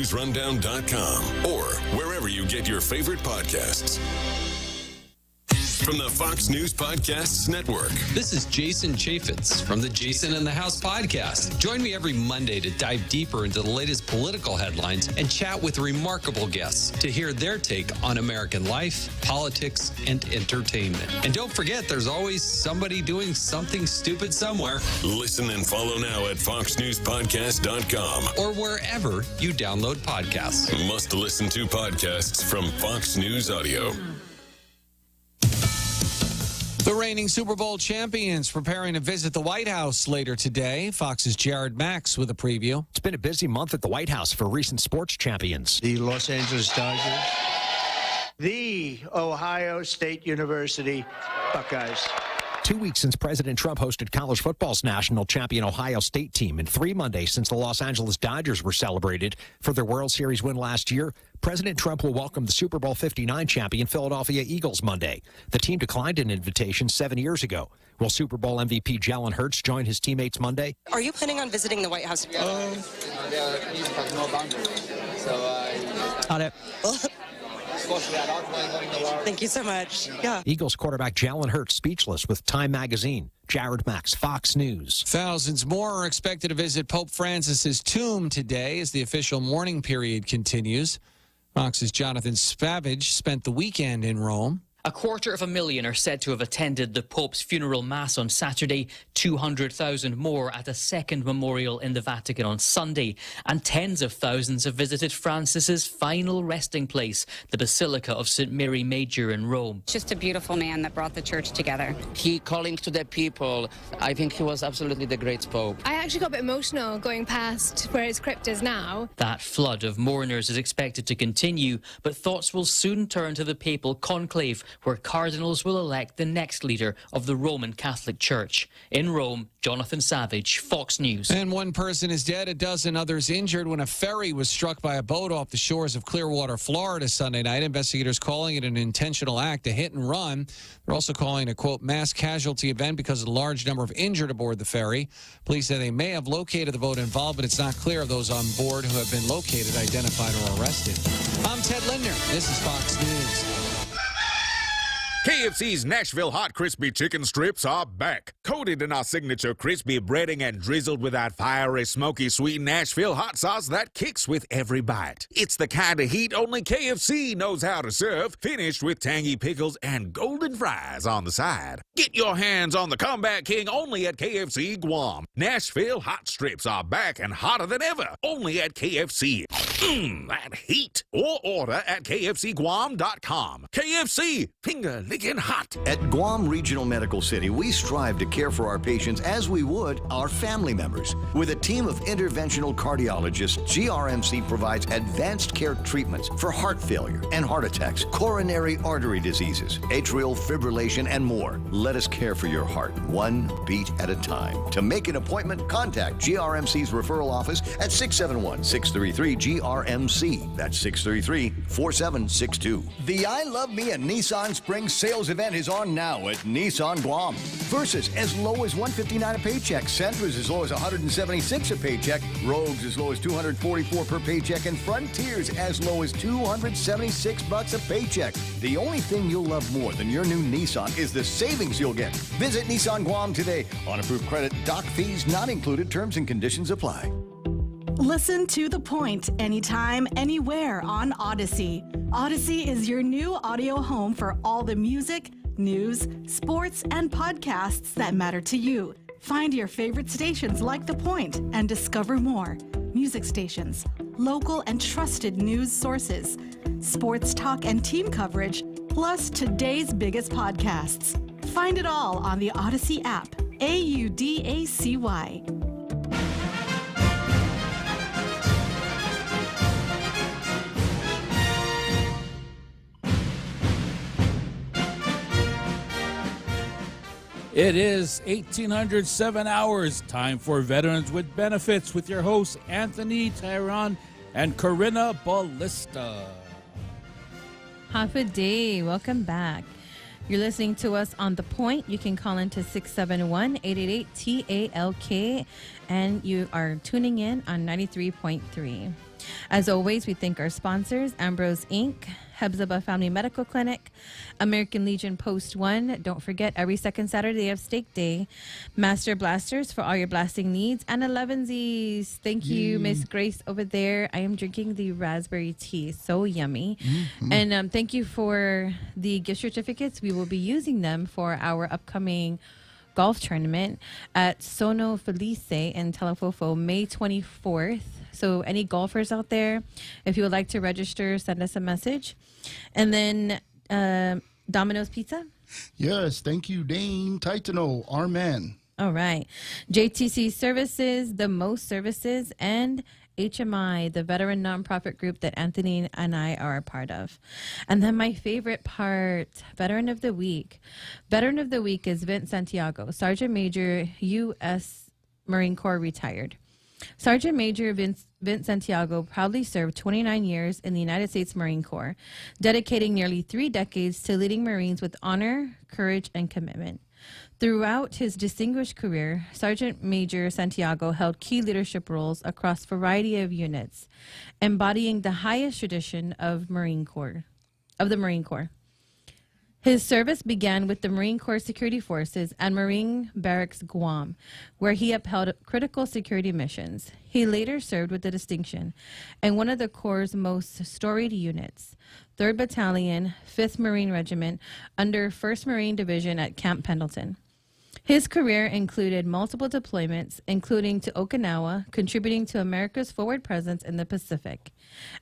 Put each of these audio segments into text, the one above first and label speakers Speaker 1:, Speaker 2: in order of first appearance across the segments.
Speaker 1: FoxNewsRundown.com or wherever you get your favorite podcasts. From the Fox News Podcasts Network.
Speaker 2: This is Jason Chaffetz from the Jason in the House podcast. Join me every Monday to dive deeper into the latest political headlines and chat with remarkable guests to hear their take on American life, politics, and entertainment. And don't forget, there's always somebody doing something stupid somewhere.
Speaker 1: Listen and follow now at FoxNewsPodcast.com
Speaker 2: or wherever you download podcasts.
Speaker 1: Must listen to podcasts from Fox News Audio.
Speaker 3: The reigning Super Bowl champions preparing to visit the White House later today. Fox's Jared Max with a preview.
Speaker 4: It's been a busy month at the White House for recent sports champions.
Speaker 5: The Los Angeles Dodgers. The Ohio State University Buckeyes.
Speaker 4: 2 weeks since President Trump hosted college football's national champion Ohio State team, and 3 Mondays since the Los Angeles Dodgers were celebrated for their World Series win last year, President Trump will welcome the Super Bowl 59 champion Philadelphia Eagles Monday. The team declined an invitation 7 years ago. Will Super Bowl MVP Jalen Hurts join his teammates Monday?
Speaker 6: Are you planning on visiting the White House?
Speaker 3: Got it.
Speaker 6: Thank you so much. Yeah.
Speaker 4: Eagles quarterback Jalen Hurts speechless with Time Magazine. Jared Max, Fox News.
Speaker 3: Thousands more are expected to visit Pope Francis's tomb today as the official mourning period continues. Fox's Jonathan Spavage spent the weekend in Rome.
Speaker 7: 250,000 are said to have attended the Pope's funeral mass on Saturday, 200,000 more at a second memorial in the Vatican on Sunday, and tens of thousands have visited Francis's final resting place, the Basilica of St. Mary Major in Rome.
Speaker 8: Just a beautiful man that brought the church together.
Speaker 9: He calling to the people. I think he was absolutely the great Pope.
Speaker 10: I actually got a bit emotional going past where his crypt is now.
Speaker 7: That flood of mourners is expected to continue, but thoughts will soon turn to the papal conclave, where cardinals will elect the next leader of the Roman Catholic Church. In Rome, Jonathan Savage, Fox News.
Speaker 3: And one person is dead, a dozen others injured when a ferry was struck by a boat off the shores of Clearwater, Florida Sunday night. Investigators calling it an intentional act, a hit and run. They're also calling it a, quote, mass casualty event because of the large number of injured aboard the ferry. Police say they may have located the boat involved, but it's not clear of those on board who have been located, identified, or arrested. I'm Ted Lindner. This is Fox News.
Speaker 11: KFC's Nashville Hot Crispy Chicken Strips are back. Coated in our signature crispy breading and drizzled with that fiery, smoky, sweet Nashville hot sauce that kicks with every bite. It's the kind of heat only KFC knows how to serve, finished with tangy pickles and golden fries on the side. Get your hands on the Comeback King only at KFC Guam. Nashville Hot Strips are back and hotter than ever, only at KFC. That heat. Or order at KFCGuam.com. KFC, finger licking hot.
Speaker 12: At Guam Regional Medical City, we strive to care for our patients as we would our family members. With a team of interventional cardiologists, GRMC provides advanced care treatments for heart failure and heart attacks, coronary artery diseases, atrial fibrillation, and more. Let us care for your heart, one beat at a time. To make an appointment, contact GRMC's referral office at 671-633-GRMC. That's 633-4762. The I Love Me and Nissan Spring Sales Event is on now at Nissan Guam. Versus as low as $159 a paycheck, Sentras as low as $176 a paycheck, Rogues as low as $244 per paycheck, and Frontiers as low as $276 a paycheck. The only thing you'll love more than your new Nissan is the savings you'll get. Visit Nissan Guam today. On approved credit, dock fees not included. Terms and conditions apply.
Speaker 13: Listen to The Point anytime, anywhere on Odyssey. Odyssey is your new audio home for all the music, news, sports, and podcasts that matter to you. Find your favorite stations like The Point and discover more. Music stations, local and trusted news sources, sports talk and team coverage, plus today's biggest podcasts. Find it all on the Odyssey app. AUDACY.
Speaker 14: It is 1807 hours. Time for Veterans with Benefits with your hosts Anthony Tyron and Corinna Ballista.
Speaker 15: Half a day. Welcome back. You're listening to us on The Point. You can call into 671-888-TALK, and you are tuning in on 93.3. As always, we thank our sponsors, Ambrose Inc., Hebzibah Family Medical Clinic, American Legion Post 1. Don't forget, every second Saturday of Steak Day, Master Blasters for all your blasting needs, and 11Z's. Thank you, Miss Grace over there. I am drinking the raspberry tea. So yummy. And thank you for the gift certificates. We will be using them for our upcoming golf tournament at Sono Felice in Telefofo, May 24th. So any golfers out there, if you would like to register, send us a message. And then Domino's Pizza.
Speaker 16: Yes, thank you, Dane Titano, our man.
Speaker 15: All right. JTC Services, The Most Services, and HMI, the veteran nonprofit group that Anthony and I are a part of. And then my favorite part, Veteran of the Week. Veteran of the Week is Vince Santiago, Sergeant Major, U.S. Marine Corps, retired. Sergeant Major Vince Santiago proudly served 29 years in the United States Marine Corps, dedicating nearly 3 decades to leading Marines with honor, courage, and commitment. Throughout his distinguished career, Sergeant Major Santiago held key leadership roles across a variety of units, embodying the highest tradition of the Marine Corps. His service began with the Marine Corps Security Forces and Marine Barracks Guam, where he upheld critical security missions. He later served with distinction in one of the Corps' most storied units, 3rd Battalion, 5th Marine Regiment, under 1st Marine Division at Camp Pendleton. His career included multiple deployments, including to Okinawa, contributing to America's forward presence in the Pacific,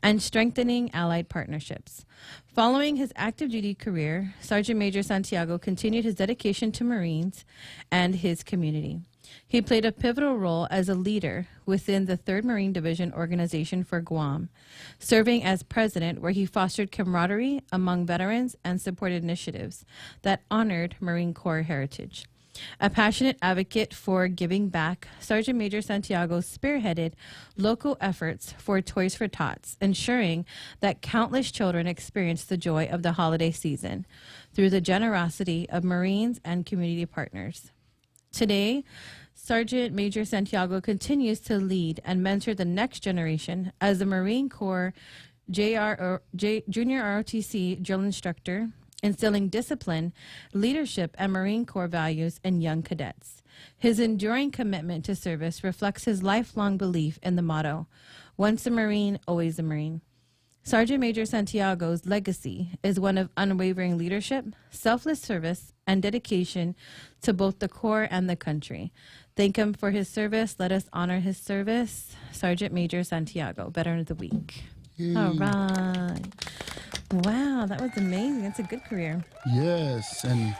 Speaker 15: and strengthening allied partnerships. Following his active duty career, Sergeant Major Santiago continued his dedication to Marines and his community. He played a pivotal role as a leader within the 3rd Marine Division organization for Guam, serving as president, where he fostered camaraderie among veterans and supported initiatives that honored Marine Corps heritage. A passionate advocate for giving back, Sergeant Major Santiago spearheaded local efforts for Toys for Tots, ensuring that countless children experienced the joy of the holiday season through the generosity of Marines and community partners. Today, Sergeant Major Santiago continues to lead and mentor the next generation as the Marine Corps Junior ROTC drill instructor, instilling discipline, leadership, and Marine Corps values in young cadets. His enduring commitment to service reflects his lifelong belief in the motto, once a Marine, always a Marine. Sergeant Major Santiago's legacy is one of unwavering leadership, selfless service, and dedication to both the Corps and the country. Thank him for his service. Let us honor his service. Sergeant Major Santiago, Veteran of the Week.
Speaker 16: Yay.
Speaker 15: All right. Wow, that was amazing. That's a good career.
Speaker 16: Yes, and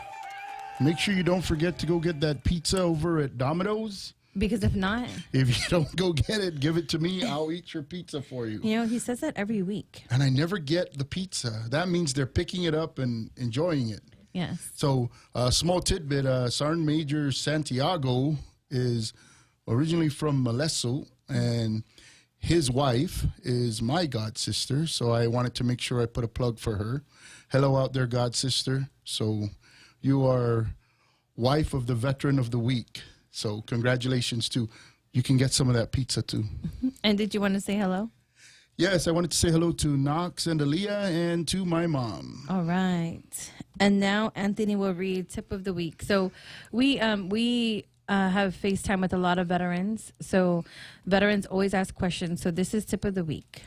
Speaker 16: make sure you don't forget to go get that pizza over at Domino's.
Speaker 15: Because if not,
Speaker 16: if you don't go get it, give it to me. I'll eat your pizza for you.
Speaker 15: You know, he says that every week.
Speaker 16: And I never get the pizza. That means they're picking it up and enjoying it.
Speaker 15: Yes.
Speaker 16: So, small tidbit, Sergeant Major Santiago is originally from Malesso, and his wife is my god sister, so I wanted to make sure I put a plug for her. Hello out there, god sister. So you are wife of the Veteran of the Week. So congratulations too. You can get some of that pizza too.
Speaker 15: And did you want to say hello?
Speaker 16: Yes, I wanted to say hello to Knox and Aaliyah and to my mom.
Speaker 15: All right. And now Anthony will read Tip of the Week. So we have FaceTime with a lot of veterans. So veterans always ask questions. So this is Tip of the Week.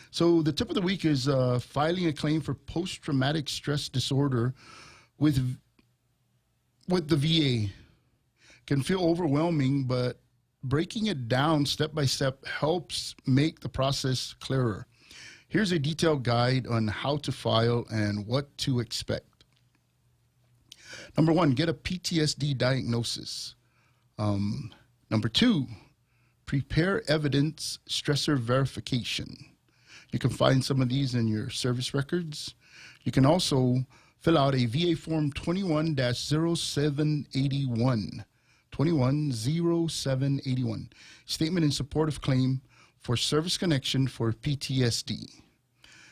Speaker 16: So the tip of the week is filing a claim for post-traumatic stress disorder with the VA. Can feel overwhelming, but breaking it down step by step helps make the process clearer. Here's a detailed guide on how to file and what to expect. Number 1, get a PTSD diagnosis. Number 2, prepare evidence stressor verification. You can find some of these in your service records. You can also fill out a VA Form 21-0781. 21-0781. Statement in support of claim for service connection for PTSD.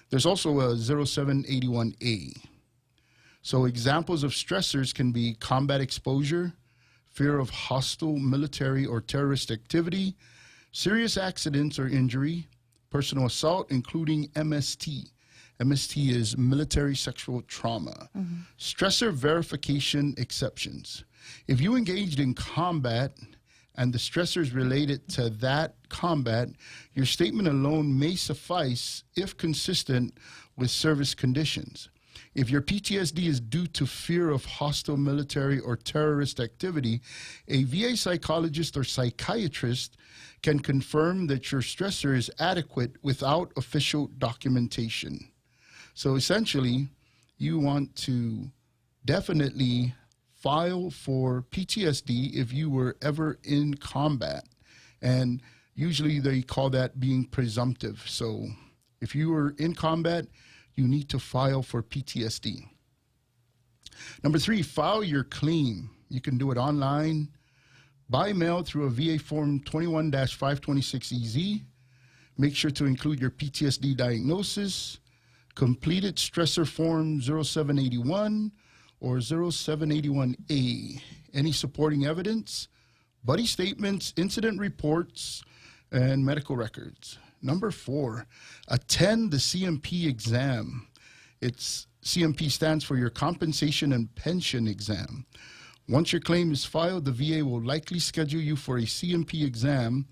Speaker 16: There's also a 0781A. So examples of stressors can be combat exposure, fear of hostile military or terrorist activity, serious accidents or injury, personal assault, including MST. MST is military sexual trauma. Stressor verification exceptions. If you engaged in combat and the stressors related to that combat, your statement alone may suffice if consistent with service conditions. If your PTSD is due to fear of hostile military or terrorist activity, a VA psychologist or psychiatrist can confirm that your stressor is adequate without official documentation. So essentially, you want to definitely file for PTSD if you were ever in combat. And usually they call that being presumptive. So if you were in combat, you need to file for PTSD. Number 3, file your claim. You can do it online, by mail through a VA Form 21-526EZ. Make sure to include your PTSD diagnosis, completed stressor form 0781 or 0781A, any supporting evidence, buddy statements, incident reports, and medical records. Number 4, attend the CMP exam. CMP stands for your Compensation and Pension Exam. Once your claim is filed, the VA will likely schedule you for a CMP exam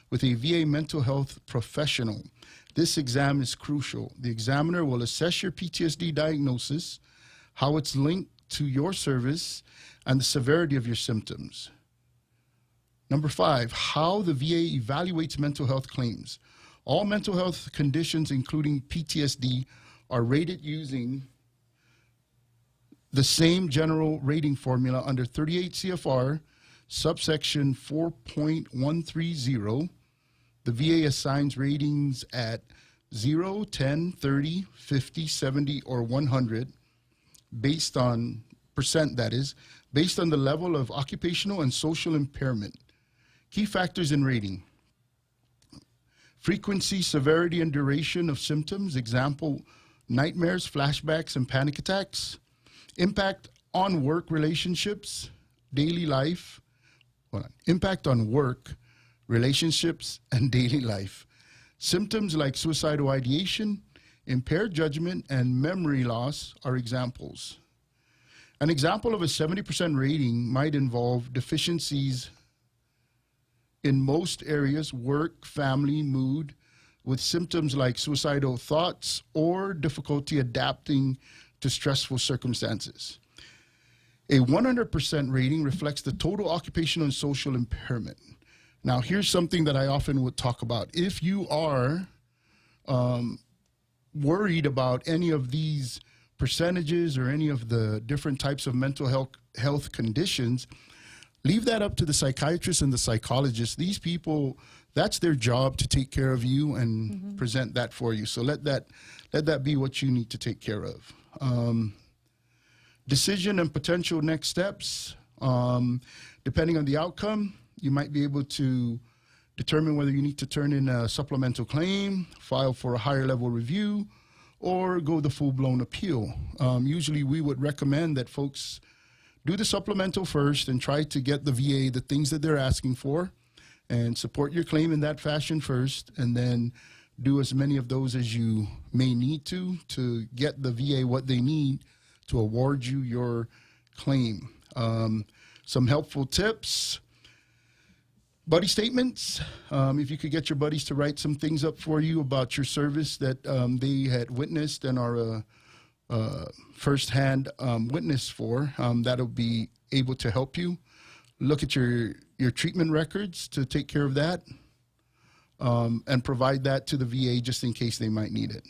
Speaker 16: with a VA mental health professional. This exam is crucial. The examiner will assess your PTSD diagnosis, how it's linked to your service, and the severity of your symptoms. Number 5, how the VA evaluates mental health claims. All mental health conditions, including PTSD, are rated using the same general rating formula under 38 CFR, subsection 4.130. The VA assigns ratings at 0, 10, 30, 50, 70, or 100, based on percent, that is, based on the level of occupational and social impairment. Key factors in rating: frequency, severity, and duration of symptoms, example, nightmares, flashbacks, and panic attacks. Impact on work relationships, daily life. Impact on work, relationships, and daily life. Symptoms like suicidal ideation, impaired judgment, and memory loss are examples. An example of a 70% rating might involve deficiencies in most areas: work, family, mood, with symptoms like suicidal thoughts or difficulty adapting to stressful circumstances. A 100% rating reflects the total occupational and social impairment. Now, here's something that I often would talk about. If you are worried about any of these percentages or any of the different types of mental health conditions, leave that up to the psychiatrist and the psychologist. These people, that's their job to take care of you and present that for you. So let that be what you need to take care of. Decision and potential next steps. Depending on the outcome, you might be able to determine whether you need to turn in a supplemental claim, file for a higher level review, or go the full-blown appeal. Usually we would recommend that folks do the supplemental first and try to get the VA the things that they're asking for and support your claim in that fashion first, and then do as many of those as you may need to get the VA what they need to award you your claim. Some helpful tips: buddy statements. If you could get your buddies to write some things up for you about your service that they had witnessed and are first-hand witness for, that'll be able to help you. Look at your treatment records to take care of that, and provide that to the VA just in case they might need it.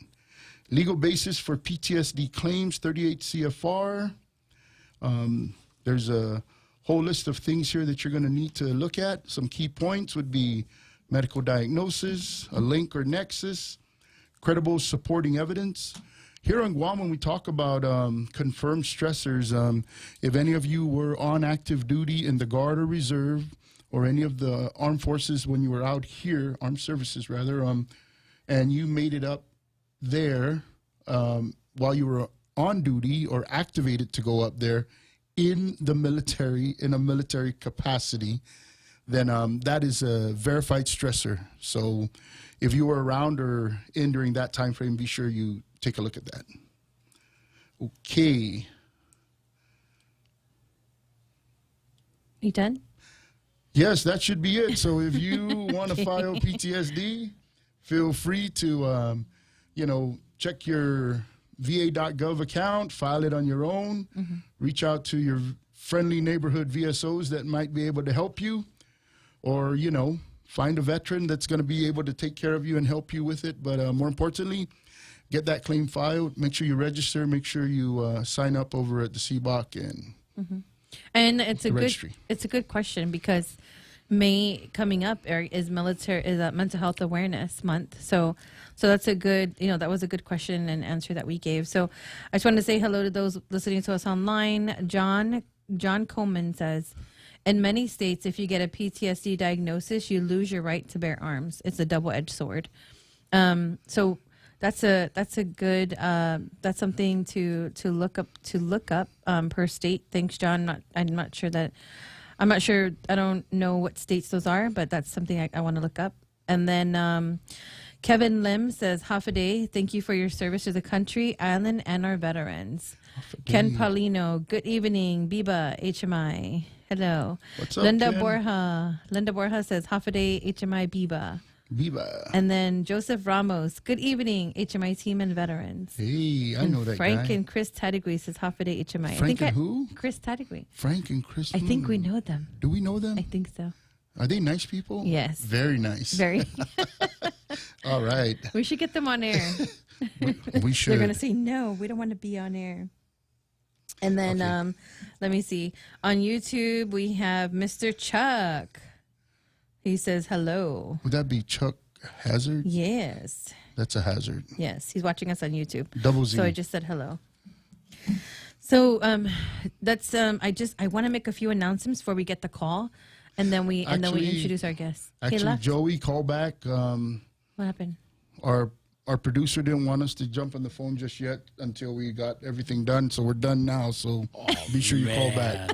Speaker 16: Legal basis for PTSD claims, 38 CFR. There's a whole list of things here that you're going to need to look at. Some key points would be medical diagnosis, a link or nexus, credible supporting evidence. Here on Guam, when we talk about confirmed stressors, if any of you were on active duty in the Guard or Reserve or any of the armed forces when you were out here, armed services rather, and you made it up there while you were on duty or activated to go up there in the military, in a military capacity, then that is a verified stressor. So if you were around or in during that time frame, be sure you take a look at that. Okay.
Speaker 15: You done?
Speaker 16: Yes, that should be it. So if you want to file PTSD, feel free to, check your va.gov account, file it on your own, reach out to your friendly neighborhood VSOs that might be able to help you, or, find a veteran that's going to be able to take care of you and help you with it. But more importantly, get that claim filed, make sure you register, make sure you sign up over at the CBOC
Speaker 15: and it's a good question, because May coming up is Mental Health Awareness Month. So that's a good, that was a good question and answer that we gave. So I just wanted to say hello to those listening to us online. John Coleman says, in many states, if you get a PTSD diagnosis, you lose your right to bear arms. It's a double-edged sword. So that's a good that's something to look up per state. Thanks, John. I'm not sure. I don't know what states those are, but that's something I want to look up. And then Kevin Lim says, Hafaday, thank you for your service to the country, island, and our veterans. Ken Paulino, good evening. Biba, HMI. Hello.
Speaker 16: What's up,
Speaker 15: Linda
Speaker 16: Ken?
Speaker 15: Borja says, Hafaday, HMI, Biba. And then Joseph Ramos, good evening, HMI team and veterans.
Speaker 16: Hey, I know that
Speaker 15: Frank
Speaker 16: guy.
Speaker 15: and Chris Tadigui says Hafaday HMI.
Speaker 16: Frank and who?
Speaker 15: Chris Tadigui.
Speaker 16: Frank and Chris.
Speaker 15: I think we know them.
Speaker 16: Do we know them?
Speaker 15: I think so.
Speaker 16: Are they nice people?
Speaker 15: Yes.
Speaker 16: Very nice.
Speaker 15: Very.
Speaker 16: All right.
Speaker 15: We should get them on air.
Speaker 16: We should.
Speaker 15: They're going to say, no, we don't want to be on air. And then let me see. On YouTube, we have Mr. Chuck. He says hello.
Speaker 16: Would that be Chuck Hazard?
Speaker 15: Yes.
Speaker 16: That's a hazard.
Speaker 15: Yes, he's watching us on YouTube.
Speaker 16: Double Z.
Speaker 15: So I just said hello. So that's I want to make a few announcements before we get the call, and then we introduce our guests.
Speaker 16: Actually, Joey, call back.
Speaker 15: What happened?
Speaker 16: Our producer didn't want us to jump on the phone just yet until we got everything done. So we're done now. So be sure you call back.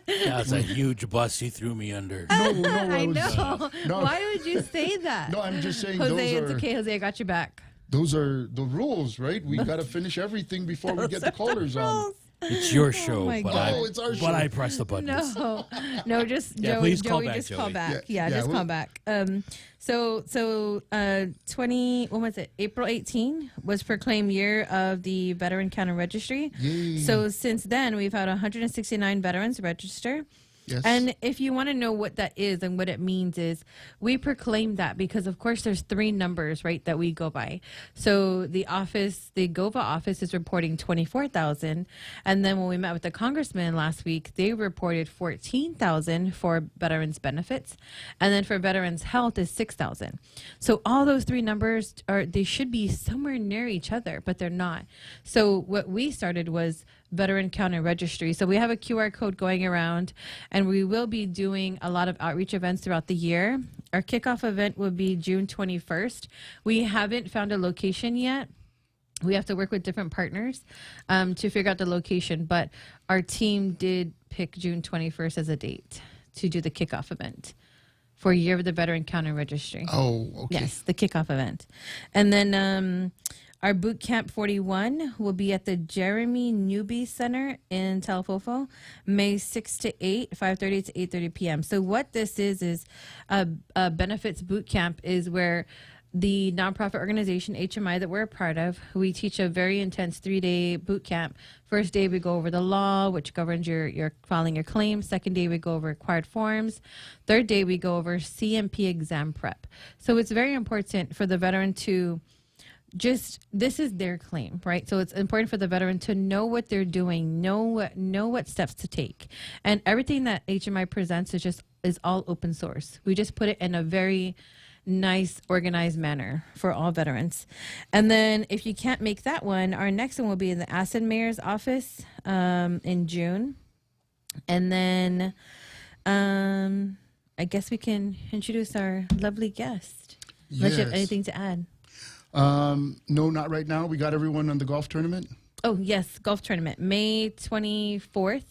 Speaker 14: That was a huge bus he threw me under.
Speaker 15: I know.
Speaker 16: No.
Speaker 15: Why would you say that?
Speaker 16: No, I'm just saying
Speaker 15: Jose, it's okay, Jose. I got your back.
Speaker 16: Those are the rules, right? We got to finish everything before we get the callers on.
Speaker 14: It's your show,
Speaker 16: it's our show.
Speaker 14: But I press the button.
Speaker 15: No, just
Speaker 14: yeah,
Speaker 15: Joey.
Speaker 14: Please call
Speaker 15: Joey,
Speaker 14: back,
Speaker 15: just
Speaker 14: Joey.
Speaker 15: call back. Just call back. When was it? April 18 was proclaimed year of the Veteran Counter Registry.
Speaker 16: Yay.
Speaker 15: So since then, we've had 169 veterans register.
Speaker 16: Yes.
Speaker 15: And if you want to know what that is and what it means is, we proclaim that because, of course, there's three numbers, right, that we go by. So the GOVA office is reporting 24,000. And then when we met with the congressman last week, they reported 14,000 for veterans benefits. And then for veterans health is 6,000. So all those three numbers they should be somewhere near each other, but they're not. So what we started was Veteran Counter Registry. So we have a QR code going around, and we will be doing a lot of outreach events throughout the year. Our kickoff event will be June 21st. We haven't found a location yet. We have to work with different partners to figure out the location, but our team did pick June 21st as a date to do the kickoff event for Year of the Veteran Counter Registry.
Speaker 16: Oh, okay.
Speaker 15: Yes, the kickoff event. And then our Boot Camp 41 will be at the Jeremy Newby Center in Talfofo, May 6 to 8, 5:30 to 8:30 p.m. So what this is a benefits boot camp is where the nonprofit organization HMI that we're a part of, we teach a very intense 3-day boot camp. First day we go over the law, which governs your filing your claims. Second day we go over required forms. Third day we go over CMP exam prep. So it's very important for the veteran to this is their claim, right? So it's important for the veteran to know what they're doing, know what steps to take. And everything that HMI presents is all open source. We just put it in a very nice, organized manner for all veterans. And then if you can't make that one, our next one will be in the Asset Mayor's office in June. And then I guess we can introduce our lovely guest. Unless you have anything to add.
Speaker 16: No, not right now. We got everyone on the golf tournament.
Speaker 15: Oh, yes, golf tournament, May 24th.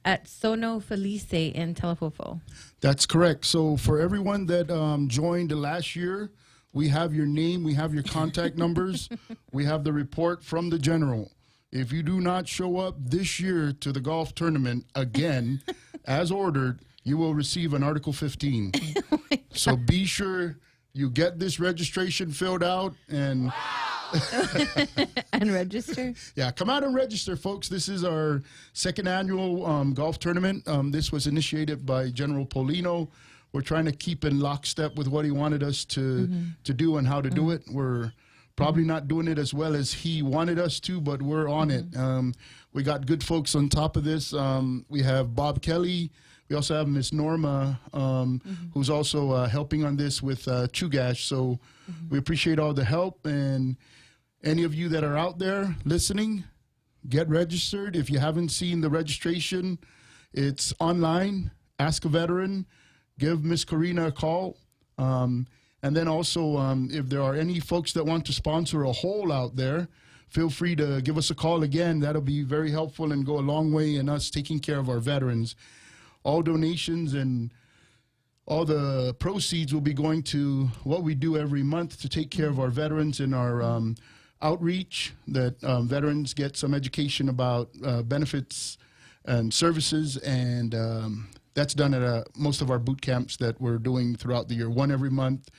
Speaker 15: at Sono Felice in Telefofo.
Speaker 16: That's correct. So for everyone that joined last year, we have your name, we have your contact numbers, we have the report from the general. If you do not show up this year to the golf tournament again, as ordered, you will receive an Article 15. So be sure you get this registration filled out and
Speaker 15: and register.
Speaker 16: Yeah, come out and register, folks. This is our second annual golf tournament. This was initiated by General Polino. We're trying to keep in lockstep with what he wanted us to do and how to do it. We're probably not doing it as well as he wanted us to, but we're on it. We got good folks on top of this. We have Bob Kelly. We also have Miss Norma, who's also helping on this with Chugash. So we appreciate all the help. And any of you that are out there listening, get registered. If you haven't seen the registration, it's online. Ask a veteran. Give Miss Karina a call. And then also, if there are any folks that want to sponsor a hole out there, feel free to give us a call again. That'll be very helpful and go a long way in us taking care of our veterans. All donations and all the proceeds will be going to what we do every month to take care of our veterans in our outreach, that veterans get some education about benefits and services, and that's done at most of our boot camps that we're doing throughout the year, one every month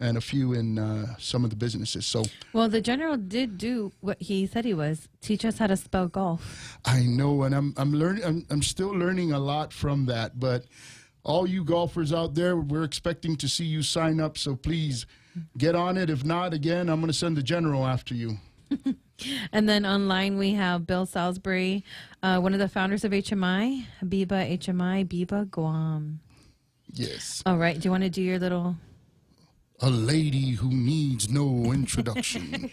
Speaker 16: and a few in some of the businesses. So,
Speaker 15: well, the general did do what he said he was, teach us how to spell golf.
Speaker 16: I know, and I'm learning. I'm still learning a lot from that. But all you golfers out there, we're expecting to see you sign up. So please get on it. If not, again, I'm going to send the general after you.
Speaker 15: And then online we have Bill Salisbury, one of the founders of HMI, Biba Guam.
Speaker 16: Yes.
Speaker 15: All right. Do you want to do your little...
Speaker 16: A lady who needs no introduction.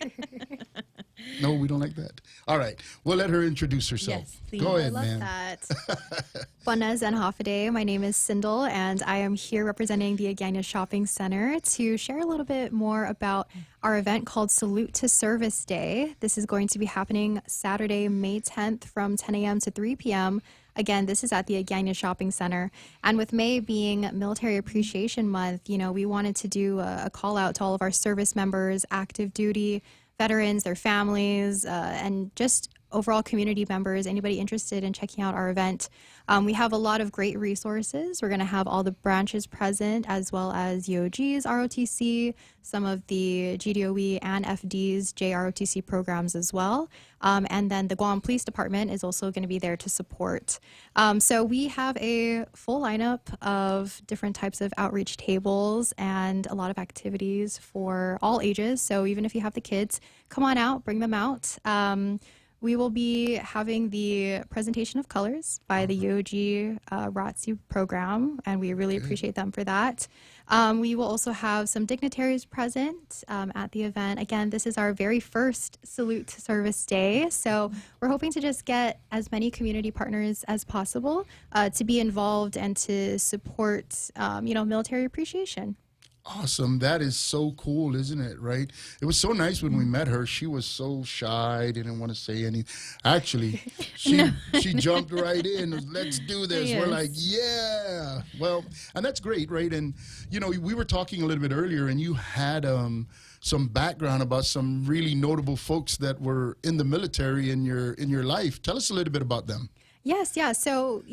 Speaker 16: No, we don't like that. All right. We'll let her introduce herself.
Speaker 15: Yes, please.
Speaker 16: Go ahead,
Speaker 17: I love
Speaker 16: man.
Speaker 17: that. Buenas and Hafade. My name is Sindel, and I am here representing the Agana Shopping Center to share a little bit more about our event called Salute to Service Day. This is going to be happening Saturday, May 10th from 10 a.m. to 3 p.m. Again, this is at the Agana Shopping Center. And with May being Military Appreciation Month, you know, we wanted to do a call out to all of our service members, active duty veterans, their families, and just overall community members, anybody interested in checking out our event. We have a lot of great resources. We're going to have all the branches present, as well as UOGs, ROTC, some of the GDOE and FD's JROTC programs as well. And then the Guam Police Department is also going to be there to support. So we have a full lineup of different types of outreach tables and a lot of activities for all ages. So even if you have the kids, come on out, bring them out. We will be having the presentation of colors by the UOG ROTC program, and we really appreciate them for that. We will also have some dignitaries present at the event. Again, this is our very first Salute to Service Day, so we're hoping to just get as many community partners as possible to be involved and to support, military appreciation.
Speaker 16: Awesome. That is so cool, isn't it? Right? It was so nice when we met her. She was so shy, didn't want to say anything. Actually, she jumped right in. Let's do this. Yes. We're like, yeah. Well, and that's great, right? And, we were talking a little bit earlier, and you had some background about some really notable folks that were in the military in your life. Tell us a little bit about them.
Speaker 17: Yes, yeah. So,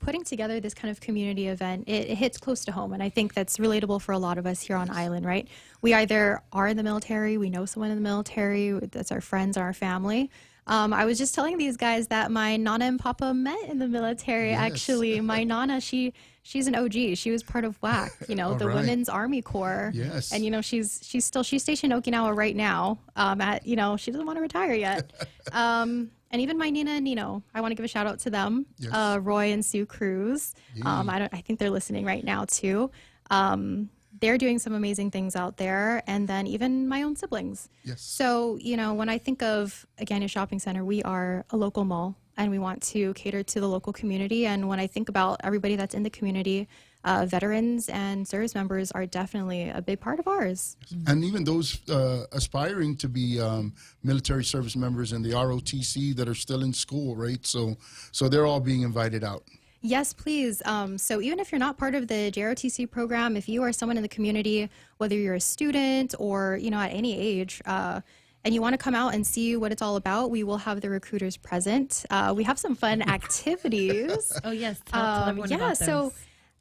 Speaker 17: putting together this kind of community event, it hits close to home. And I think that's relatable for a lot of us here on island, right? We either are in the military, we know someone in the military, that's our friends, our family. I was just telling these guys that my Nana and Papa met in the military, actually. My Nana, she's an OG. She was part of WAC, the Women's Army Corps.
Speaker 16: Yes.
Speaker 17: And, she's stationed in Okinawa right now she doesn't want to retire yet. And even my Nina and Nino, I want to give a shout out to them, yes. Roy and Sue Cruz. Yeah. I think they're listening right now too. They're doing some amazing things out there, and then even my own siblings.
Speaker 16: Yes.
Speaker 17: So, when I think of Agana Shopping Center, we are a local mall, and we want to cater to the local community. And when I think about everybody that's in the community, veterans and service members are definitely a big part of ours.
Speaker 16: And even those aspiring to be military service members in the ROTC that are still in school, right? So they're all being invited out.
Speaker 17: Yes, please. So even if you're not part of the JROTC program, if you are someone in the community, whether you're a student or, at any age, and you want to come out and see what it's all about, we will have the recruiters present. We have some fun activities.
Speaker 15: Oh, yes. Tell everyone about those.
Speaker 17: So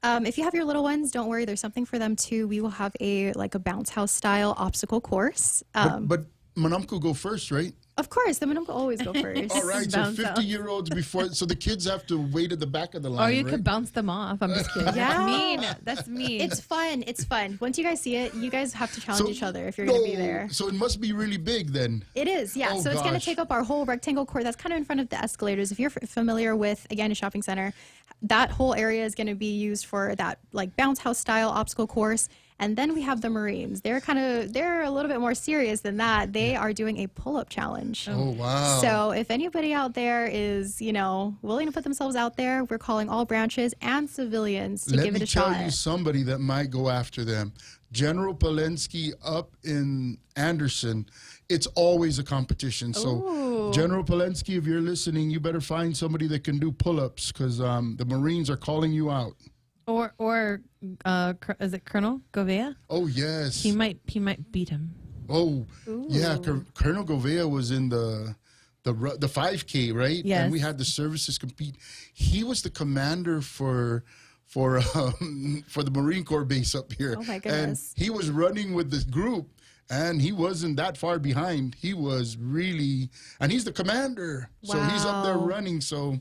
Speaker 17: if you have your little ones, don't worry. There's something for them, too. We will have a bounce house style obstacle course.
Speaker 16: But Manamco go first, right?
Speaker 17: Of course, the minimum will always go first.
Speaker 16: All right, so 50-year-olds before, so the kids have to wait at the back of the line,
Speaker 15: Or you
Speaker 16: right?
Speaker 15: could bounce them off. I'm just kidding.
Speaker 17: Yeah.
Speaker 15: That's mean.
Speaker 17: It's fun. It's fun. Once you guys see it, you guys have to challenge each other if you're going to be there.
Speaker 16: So it must be really big then.
Speaker 17: It is, yeah.
Speaker 16: Oh,
Speaker 17: so it's going to
Speaker 16: gosh.
Speaker 17: take up our whole rectangle court. That's kind of in front of the escalators. If you're familiar with, again, a shopping center, that whole area is going to be used for that bounce house style obstacle course. And then we have the Marines. They're a little bit more serious than that. They are doing a pull-up challenge.
Speaker 16: Oh, wow.
Speaker 17: So if anybody out there is, willing to put themselves out there, we're calling all branches and civilians to give it a shot.
Speaker 16: Let me tell you somebody that might go after them. General Polensky up in Anderson, it's always a competition. So
Speaker 17: Ooh.
Speaker 16: General Polensky, if you're listening, you better find somebody that can do pull-ups because the Marines are calling you out.
Speaker 15: Or is it Colonel Govea?
Speaker 16: Oh, yes.
Speaker 15: He might beat him.
Speaker 16: Oh,
Speaker 17: Ooh.
Speaker 16: yeah. Colonel Govea was in the 5K, right?
Speaker 15: Yes.
Speaker 16: And we had the services compete. He was the commander for the Marine Corps base up here.
Speaker 17: Oh, my goodness.
Speaker 16: And he was running with this group, and he wasn't that far behind. He was really, and he's the commander. So he's up there
Speaker 17: Wow.
Speaker 16: running. So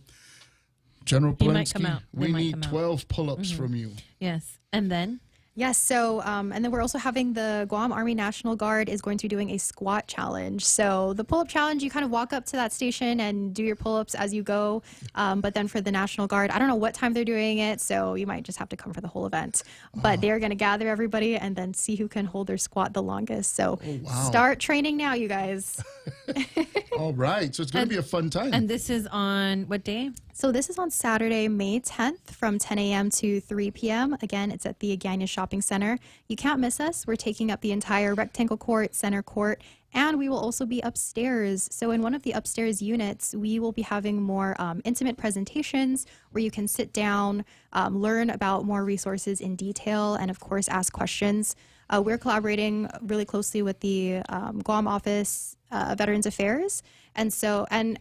Speaker 16: General
Speaker 15: He might come
Speaker 16: Polensky,
Speaker 15: out. They
Speaker 16: we
Speaker 15: might
Speaker 16: need
Speaker 15: come out.
Speaker 16: 12 pull-ups from you.
Speaker 15: Yes. And then?
Speaker 17: Yes, so, and then we're also having the Guam Army National Guard is going to be doing a squat challenge. So the pull-up challenge, you kind of walk up to that station and do your pull-ups as you go. But then for the National Guard, I don't know what time they're doing it, so you might just have to come for the whole event. But they're going to gather everybody and then see who can hold their squat the longest. So start training now, you guys.
Speaker 16: All right. So it's going to be a fun time.
Speaker 15: And this is on what day?
Speaker 17: So this is on Saturday, May 10th from 10 a.m. to 3 p.m. Again, it's at the Agana Shopping Center. You can't miss us. We're taking up the entire rectangle court, center court, and we will also be upstairs. So in one of the upstairs units, we will be having more intimate presentations where you can sit down, learn about more resources in detail, and of course, ask questions. We're collaborating really closely with the Guam Office Veterans Affairs, and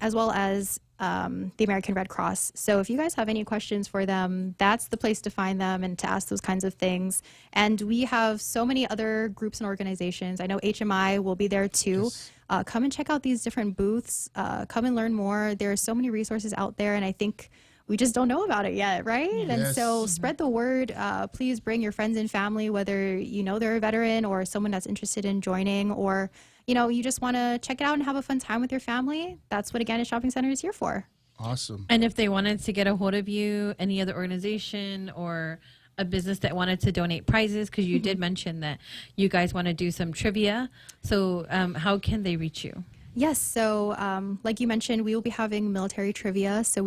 Speaker 17: as well as the American Red Cross. So if you guys have any questions for them, that's the place to find them and to ask those kinds of things. And we have so many other groups and organizations. I know HMI will be there too. Yes. Come and check out these different booths. Come and learn more. There are so many resources out there, and I think we just don't know about it yet, right? Yes. And so spread the word. Please bring your friends and family, whether you know they're a veteran or someone that's interested in joining, or you just want to check it out and have a fun time with your family. That's what Agana Shopping Center is here for.
Speaker 16: Awesome.
Speaker 15: And if they wanted to get a hold of you, any other organization or a business that wanted to donate prizes, because you did mention that you guys want to do some trivia. So how can they reach you?
Speaker 17: Yes, so like you mentioned, we will be having military trivia. So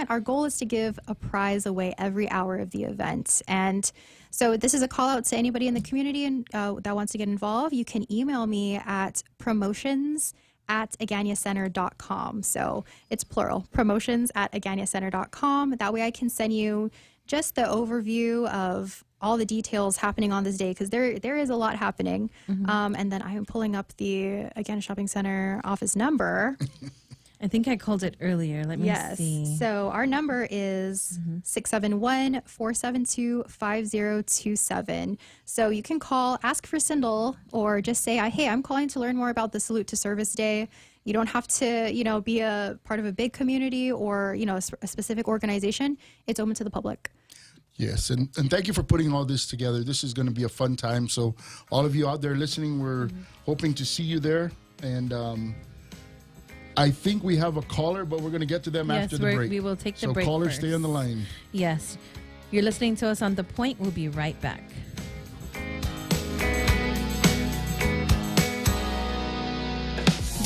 Speaker 17: our goal is to give a prize away every hour of the event. And so this is a call out to anybody in the community that wants to get involved. You can email me at promotions@aganyacenter.com. So it's plural, promotions@aganyacenter.com. That way I can send you just the overview of all the details happening on this day, because there is a lot happening. And then I am pulling up the Agana Shopping Center office number.
Speaker 15: I think I called it earlier. Let me see.
Speaker 17: So our number is 671-472-5027. So you can call, ask for Sindel, or just say, hey, I'm calling to learn more about the Salute to Service Day. You don't have to, be a part of a big community or, a specific organization. It's open to the public.
Speaker 16: Yes, and thank you for putting all this together. This is going to be a fun time. So all of you out there listening, we're hoping to see you there. And I think we have a caller, but we're going to get to them after the break.
Speaker 15: We will take the break
Speaker 16: So callers,
Speaker 15: first.
Speaker 16: stay on the line.
Speaker 15: Yes. You're listening to us on The Point. We'll be right back.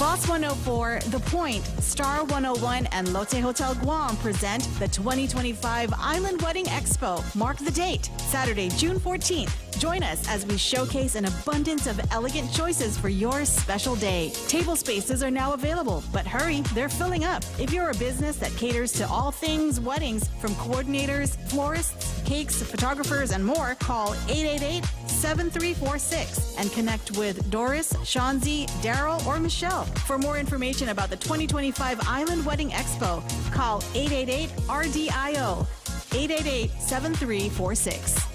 Speaker 13: Boss Plus 104, The Point, Star 101, and Lotte Hotel Guam present the 2025 Island Wedding Expo. Mark the date, Saturday, June 14th. Join us as we showcase an abundance of elegant choices for your special day. Table spaces are now available, but hurry, they're filling up. If you're a business that caters to all things weddings, from coordinators, florists, cakes, photographers, and more, call 888-7346 and connect with Doris, Shanzi, Daryl, or Michelle. For more information about the 2025 Island Wedding Expo, call 888-RDIO, 888-7346.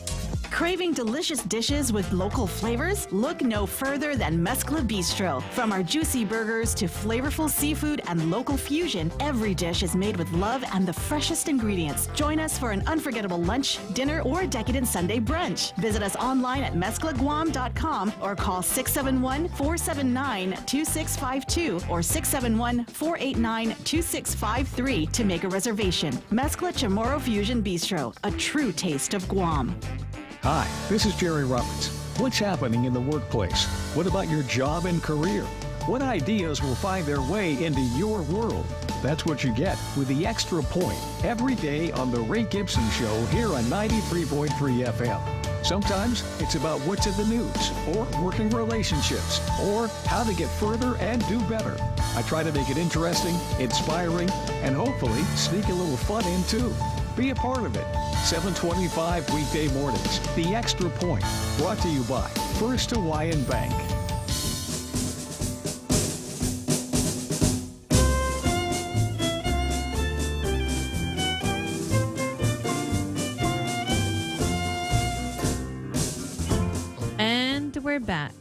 Speaker 13: Craving delicious dishes with local flavors? Look no further than Mezcla Bistro. From our juicy burgers to flavorful seafood and local fusion, every dish is made with love and the freshest ingredients. Join us for an unforgettable lunch, dinner, or decadent Sunday brunch. Visit us online at mezclaguam.com or call 671-479-2652 or 671-489-2653 to make a reservation. Mezcla Chamorro Fusion Bistro, a true taste of Guam.
Speaker 18: Hi, this is Jerry Roberts. What's happening in the workplace? What about your job and career? What ideas will find their way into your world? That's what you get with the Extra Point every day on The Ray Gibson Show here on 93.3 FM. Sometimes it's about what's in the news, or working relationships, or how to get further and do better. I try to make it interesting, inspiring, and hopefully sneak a little fun in too. Be a part of it. 7:25 weekday mornings. The Extra Point. Brought to you by First Hawaiian Bank.
Speaker 15: And we're back.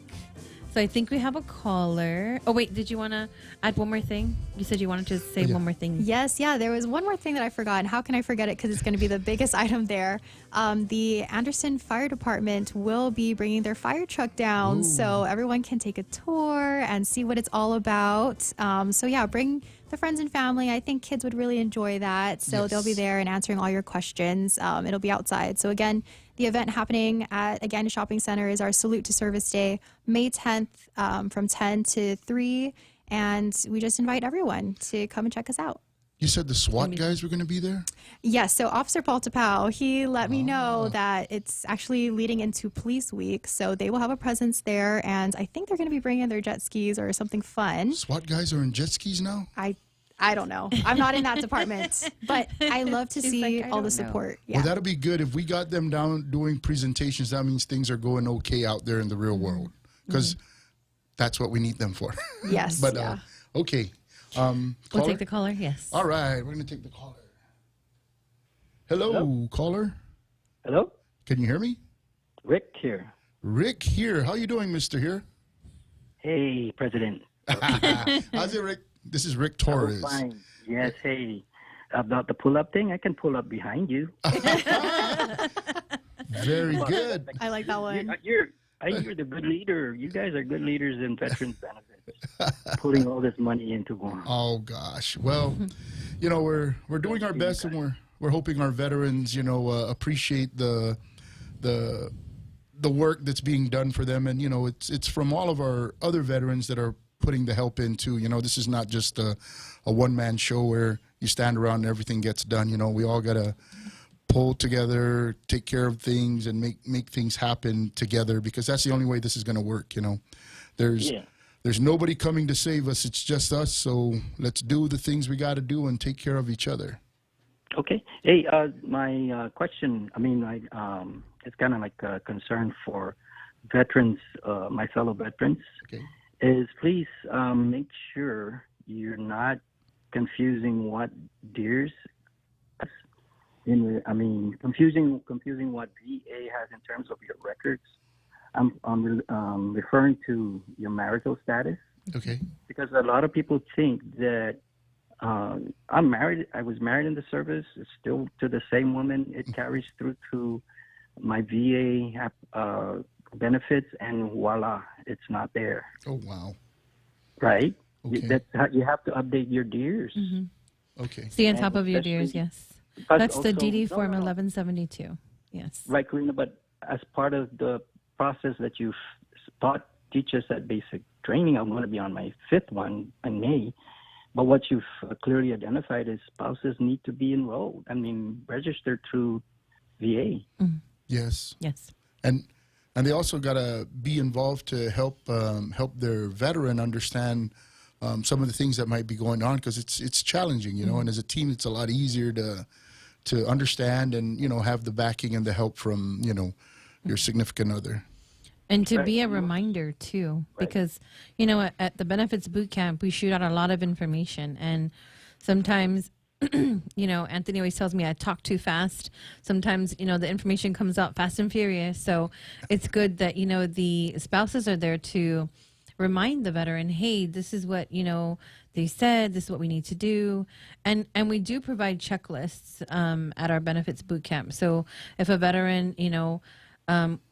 Speaker 15: So I think we have a caller. Oh, wait, did you want to add one more thing? You said you wanted to say one more thing.
Speaker 17: Yes, there was one more thing that I forgot. And how can I forget it? Because it's going to be the biggest item there. The Anderson Fire Department will be bringing their fire truck down so everyone can take a tour and see what it's all about. Bring the friends and family. I think kids would really enjoy that. So they'll be there and answering all your questions. It'll be outside. So again, the event happening at Agana Shopping Center is our Salute to Service Day, May 10th from 10 to 3. And we just invite everyone to come and check us out.
Speaker 16: You said the SWAT guys were going to be there?
Speaker 17: Yes. So Officer Paul Tapau, he let me know that it's actually leading into Police Week. So they will have a presence there. And I think they're going to be bringing their jet skis or something fun.
Speaker 16: SWAT guys are in jet skis now?
Speaker 17: I don't know. I'm not in that department, but I love to see all the support. Yeah.
Speaker 16: Well, that'll be good. If we got them down doing presentations, that means things are going okay out there in the real world, because that's what we need them for.
Speaker 17: Yes.
Speaker 16: But okay.
Speaker 15: We'll take the caller. Yes.
Speaker 16: All right. We're going to take the caller. Hello, caller.
Speaker 19: Hello.
Speaker 16: Can you hear me?
Speaker 19: Rick here.
Speaker 16: Rick here. How you doing, Mr. Here?
Speaker 19: Hey, President.
Speaker 16: How's it, Rick? This is Rick Torres.
Speaker 19: Oh, fine. Yes, hey. About the pull-up thing, I can pull up behind you.
Speaker 16: Very good.
Speaker 17: I like that one.
Speaker 19: You're the good leader. You guys are good leaders in veterans benefits, putting all this money into Guam.
Speaker 16: Oh gosh. Well, we're doing our best, and we're hoping our veterans, appreciate the work that's being done for them, and it's from all of our other veterans that are putting the help into. This is not just a one-man show where you stand around and everything gets done. We all got to pull together, take care of things, and make things happen together, because that's the only way this is going to work. There's nobody coming to save us. It's just us. So let's do the things we got to do and take care of each other.
Speaker 19: Okay. Hey, my question, it's kind of like a concern for veterans, my fellow veterans.
Speaker 16: Okay.
Speaker 19: Is please make sure you're not confusing what DEERS, confusing what VA has in terms of your records. I'm referring to your marital status.
Speaker 16: Okay.
Speaker 19: Because a lot of people think that I'm married. I was married in the service. It's still to the same woman. It carries through to my VA benefits, and voila, it's not there.
Speaker 16: Oh, wow.
Speaker 19: Right?
Speaker 16: Okay.
Speaker 19: That's how you have to update your DEERS.
Speaker 15: Mm-hmm.
Speaker 16: Okay.
Speaker 15: Stay on top of your DEERS, yes. That's the DD Form 1172. Yes.
Speaker 19: Right, Karina, but as part of the process that you've teach us at basic training. I'm going to be on my 5th one in May. But what you've clearly identified is spouses need to be enrolled. I mean, registered through VA.
Speaker 16: Yes.
Speaker 15: Yes.
Speaker 16: And they also got to be involved to help their veteran understand some of the things that might be going on, because it's challenging, you know. And as a team, it's a lot easier to understand and, you know, have the backing and the help from, you know, your significant other.
Speaker 15: And to be a reminder, too, because, you know, at the Benefits Boot Camp, we shoot out a lot of information. And sometimes, you know, Anthony always tells me I talk too fast. Sometimes, you know, the information comes out fast and furious. So it's good that, you know, the spouses are there to remind the veteran, hey, this is what, you know, they said, this is what we need to do. And we do provide checklists at our Benefits Boot Camp. So if a veteran, you know,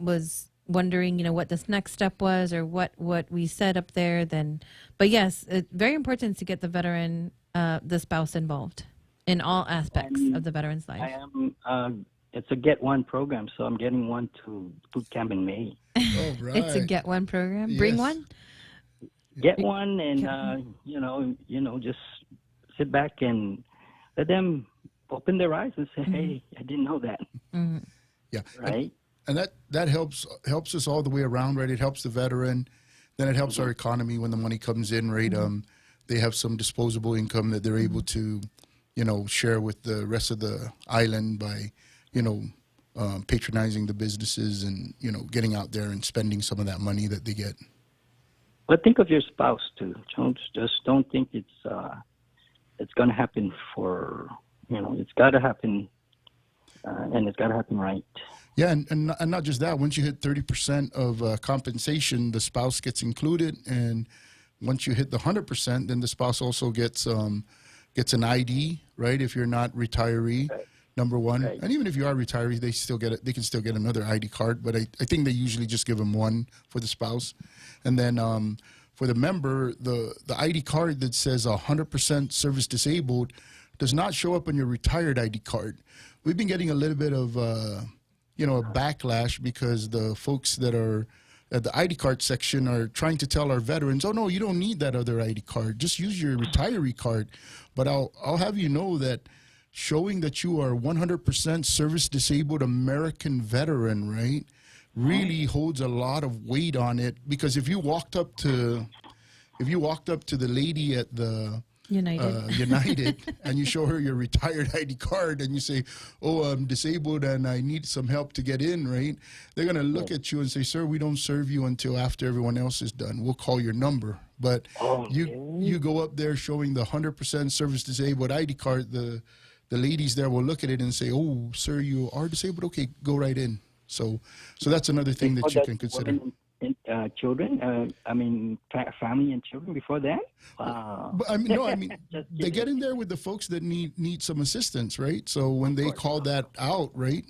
Speaker 15: was wondering, you know, what this next step was or what we said up there, then, but yes, it's very important to get the veteran, the spouse involved in all aspects of the veteran's life.
Speaker 19: I am, it's a Get One program, so I'm getting one to boot camp in May.
Speaker 16: Oh, right.
Speaker 15: It's a Get One program. Bring one?
Speaker 19: Get one and, you know, just sit back and let them open their eyes and say, hey, I didn't know that.
Speaker 16: Yeah.
Speaker 19: Right?
Speaker 16: And that helps us all the way around, right? It helps the veteran. Then it helps our economy when the money comes in, right? They have some disposable income that they're able to, you know, share with the rest of the island by, you know, patronizing the businesses and, you know, getting out there and spending some of that money that they get.
Speaker 19: But think of your spouse too. Just don't think it's going to happen for, you know, it's got to happen, and it's got to happen right.
Speaker 16: Yeah, and not just that. Once you hit 30% of compensation, the spouse gets included, and once you hit the 100%, then the spouse also gets an ID, right? If you're not retiree, number one, and even if you are retiree, they still get it. They can still get another ID card, but I think they usually just give them one for the spouse, and then for the member, the ID card that says 100% service disabled does not show up on your retired ID card. We've been getting a little bit of you know, a backlash because the folks that are at the ID card section are trying to tell our veterans, oh, no, you don't need that other ID card. Just use your retiree card. But I'll have you know that showing that you are 100% service-disabled American veteran, right, really holds a lot of weight on it. Because if you walked up to the lady at the United and you show her your retired ID card and you say, oh, I'm disabled and I need some help to get in, right? They're going to look at you and say, sir, we don't serve you until after everyone else is done. We'll call your number. But you go up there showing the 100% service disabled ID card, the ladies there will look at it and say, oh, sir, you are disabled? Okay, go right in. So that's another thing that you can consider.
Speaker 19: Children, family and children before that? Wow.
Speaker 16: But they get in there with the folks that need some assistance, right? So when they call that out, right,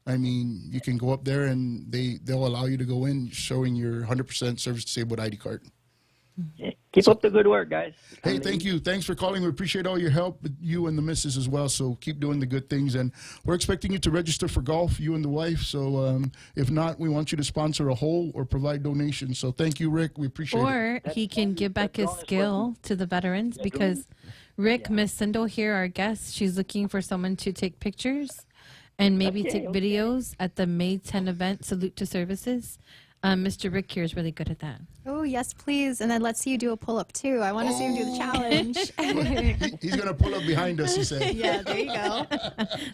Speaker 16: I mean, you can go up there and they'll allow you to go in showing your 100% service disabled ID card.
Speaker 19: Keep up the good work, guys.
Speaker 16: Hey, thank you. Thanks for calling. We appreciate all your help, you and the missus as well. So keep doing the good things. And we're expecting you to register for golf, you and the wife. So if not, we want you to sponsor a hole or provide donations. So thank you, Rick. We appreciate it.
Speaker 15: Or he can give back his skill to the veterans because Rick, Miss Sindel here, our guest, she's looking for someone to take pictures and maybe take videos at the May 10 event, Salute to Services. Mr. Rick here is really good at that.
Speaker 17: Oh, yes, please. And then let's see you do a pull-up, too. I want to see him do the challenge.
Speaker 16: He's going to pull up behind us, he said.
Speaker 17: Yeah, there you go.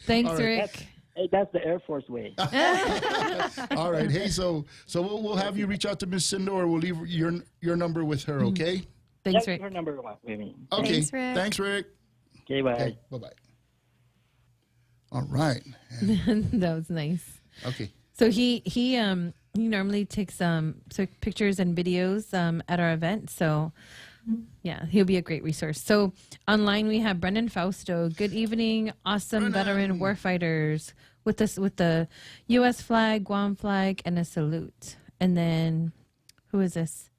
Speaker 15: Thanks, Rick.
Speaker 19: That's the Air Force way.
Speaker 16: All right. Hey, so we'll have you reach out to Miss Cindo, or we'll leave your number with her, okay?
Speaker 15: Thanks, Rick.
Speaker 19: Her number with me.
Speaker 16: Okay.
Speaker 17: Thanks, Rick.
Speaker 16: Thanks, Rick.
Speaker 19: Okay, bye.
Speaker 16: Okay, bye-bye. All right.
Speaker 15: That was nice.
Speaker 16: Okay.
Speaker 15: So he normally takes pictures and videos at our event. So yeah, he'll be a great resource. So online we have Brendan Fausto. Good evening, awesome veteran warfighters with us with the U.S. flag, Guam flag, and a salute. And then who is this?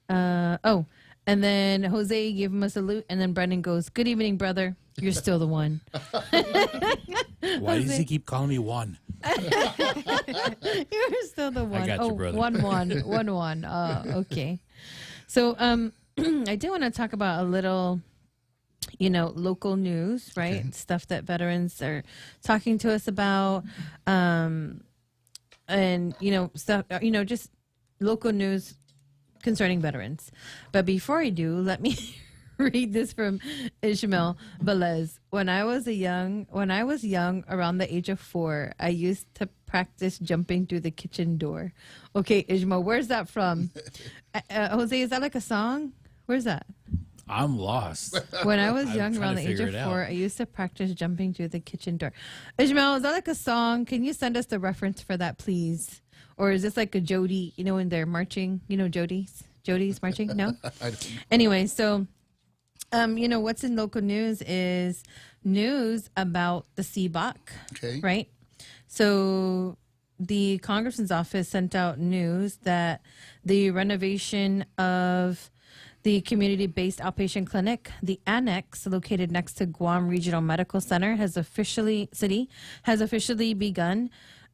Speaker 15: And then Jose gave him a salute, and then Brendan goes, "Good evening, brother. You're still the one."
Speaker 14: Why does he keep calling me one?
Speaker 15: You're still the one.
Speaker 14: I got you, brother.
Speaker 15: 1-1. 1-1. Okay. So I do want to talk about a little, local news, right?
Speaker 16: Okay.
Speaker 15: Stuff that veterans are talking to us about. And, stuff, just local news concerning veterans. But before I do, let me read this from Ishmael Velez. When I was young, around the age of 4, I used to practice jumping through the kitchen door. Okay, Ishmael, where's that from? Jose, is that like a song? Where's that?
Speaker 14: I'm lost.
Speaker 15: When I was
Speaker 14: I'm
Speaker 15: young,
Speaker 14: trying
Speaker 15: around
Speaker 14: to
Speaker 15: the age
Speaker 14: figure
Speaker 15: of
Speaker 14: it
Speaker 15: 4,
Speaker 14: out.
Speaker 15: I used to practice jumping through the kitchen door. Ishmael, is that like a song? Can you send us the reference for that, please? Or is this like a Jody, when they're marching? Jody's marching? No?
Speaker 16: I don't know.
Speaker 15: Anyway, so, what's in local news is news about the CBOC,
Speaker 16: Okay.
Speaker 15: right? So the Congressman's office sent out news that the renovation of the community-based outpatient clinic, the annex located next to Guam Regional Medical Center, has officially begun,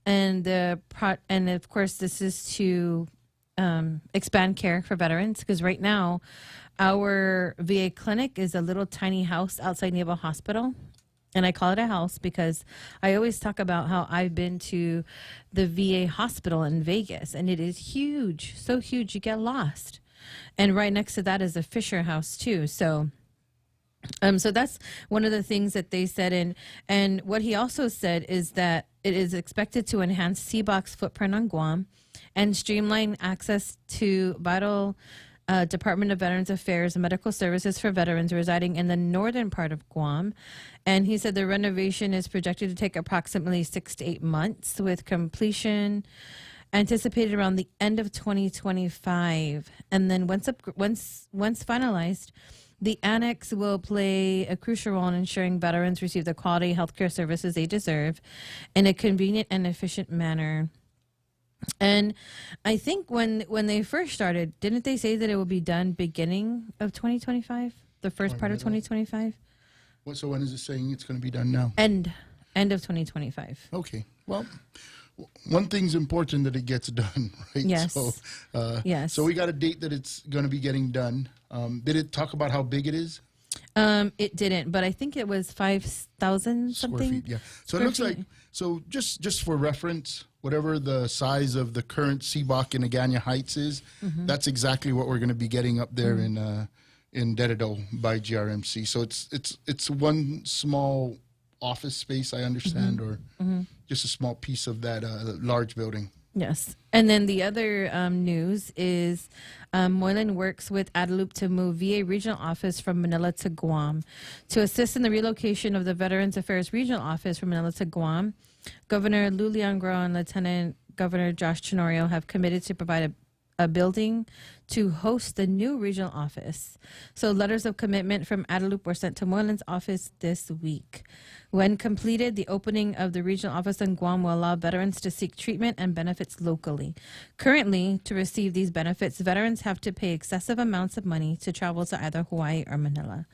Speaker 15: and of course this is to expand care for veterans, because right now our VA clinic is a little tiny house outside Naval Hospital. And I call it a house because I always talk about how I've been to the VA hospital in Vegas, and it is huge, so huge you get lost. And right next to that is a Fisher House too. So that's one of the things that they said. And what he also said is that it is expected to enhance CBOC's footprint on Guam and streamline access to vital Department of Veterans Affairs and medical services for veterans residing in the northern part of Guam. And he said the renovation is projected to take approximately 6 to 8 months, with completion anticipated around the end of 2025. And then once finalized, the annex will play a crucial role in ensuring veterans receive the quality healthcare services they deserve in a convenient and efficient manner. And I think when they first started, didn't they say that it will be done beginning of 2025? The first part of 2025?
Speaker 16: So when is it saying it's going to be done now?
Speaker 15: End of 2025.
Speaker 16: Okay. Well, one thing's important, that it gets done, right?
Speaker 15: Yes.
Speaker 16: So,
Speaker 15: Yes.
Speaker 16: So we got a date that it's going to be getting done. Did it talk about how big it is?
Speaker 15: It didn't, but I think it was 5,000
Speaker 16: Square
Speaker 15: something.
Speaker 16: feet, yeah. So
Speaker 15: Square
Speaker 16: it looks
Speaker 15: feet.
Speaker 16: like, so just for reference, whatever the size of the current CBOC in Agana Heights is, that's exactly what we're going to be getting up there in Dededo by GRMC. So it's one small office space, I understand, or just a small piece of that large building.
Speaker 15: Yes. And then the other news is Moylan works with Adelup to move VA regional office from Manila to Guam. To assist in the relocation of the Veterans Affairs regional office from Manila to Guam, Governor Lou Leangro and Lieutenant Governor Josh Tenorio have committed to provide a building to host the new regional office. So letters of commitment from Adelup were sent to Moylan's office this week. When completed, the opening of the regional office in Guam will allow veterans to seek treatment and benefits locally. Currently, to receive these benefits, veterans have to pay excessive amounts of money to travel to either Hawaii or Manila.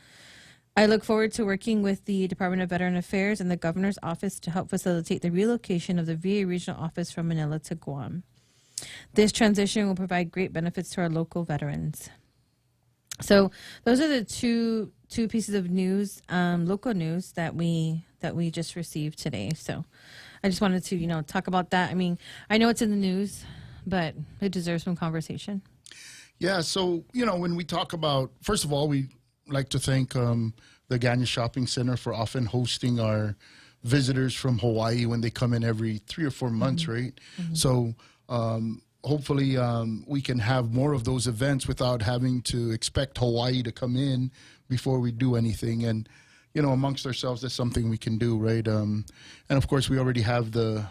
Speaker 15: I look forward to working with the Department of Veteran Affairs and the Governor's Office to help facilitate the relocation of the VA regional office from Manila to Guam. This transition will provide great benefits to our local veterans. So those are the two pieces of news, local news that we just received today. So I just wanted to, talk about that. I mean, I know it's in the news, but it deserves some conversation.
Speaker 16: Yeah, so, when we talk about, first of all, we like to thank the Ganya Shopping Center for often hosting our visitors from Hawaii when they come in every 3 or 4 months, right? So hopefully we can have more of those events without having to expect Hawaii to come in before we do anything. And, amongst ourselves, that's something we can do, right? And, of course, we already have the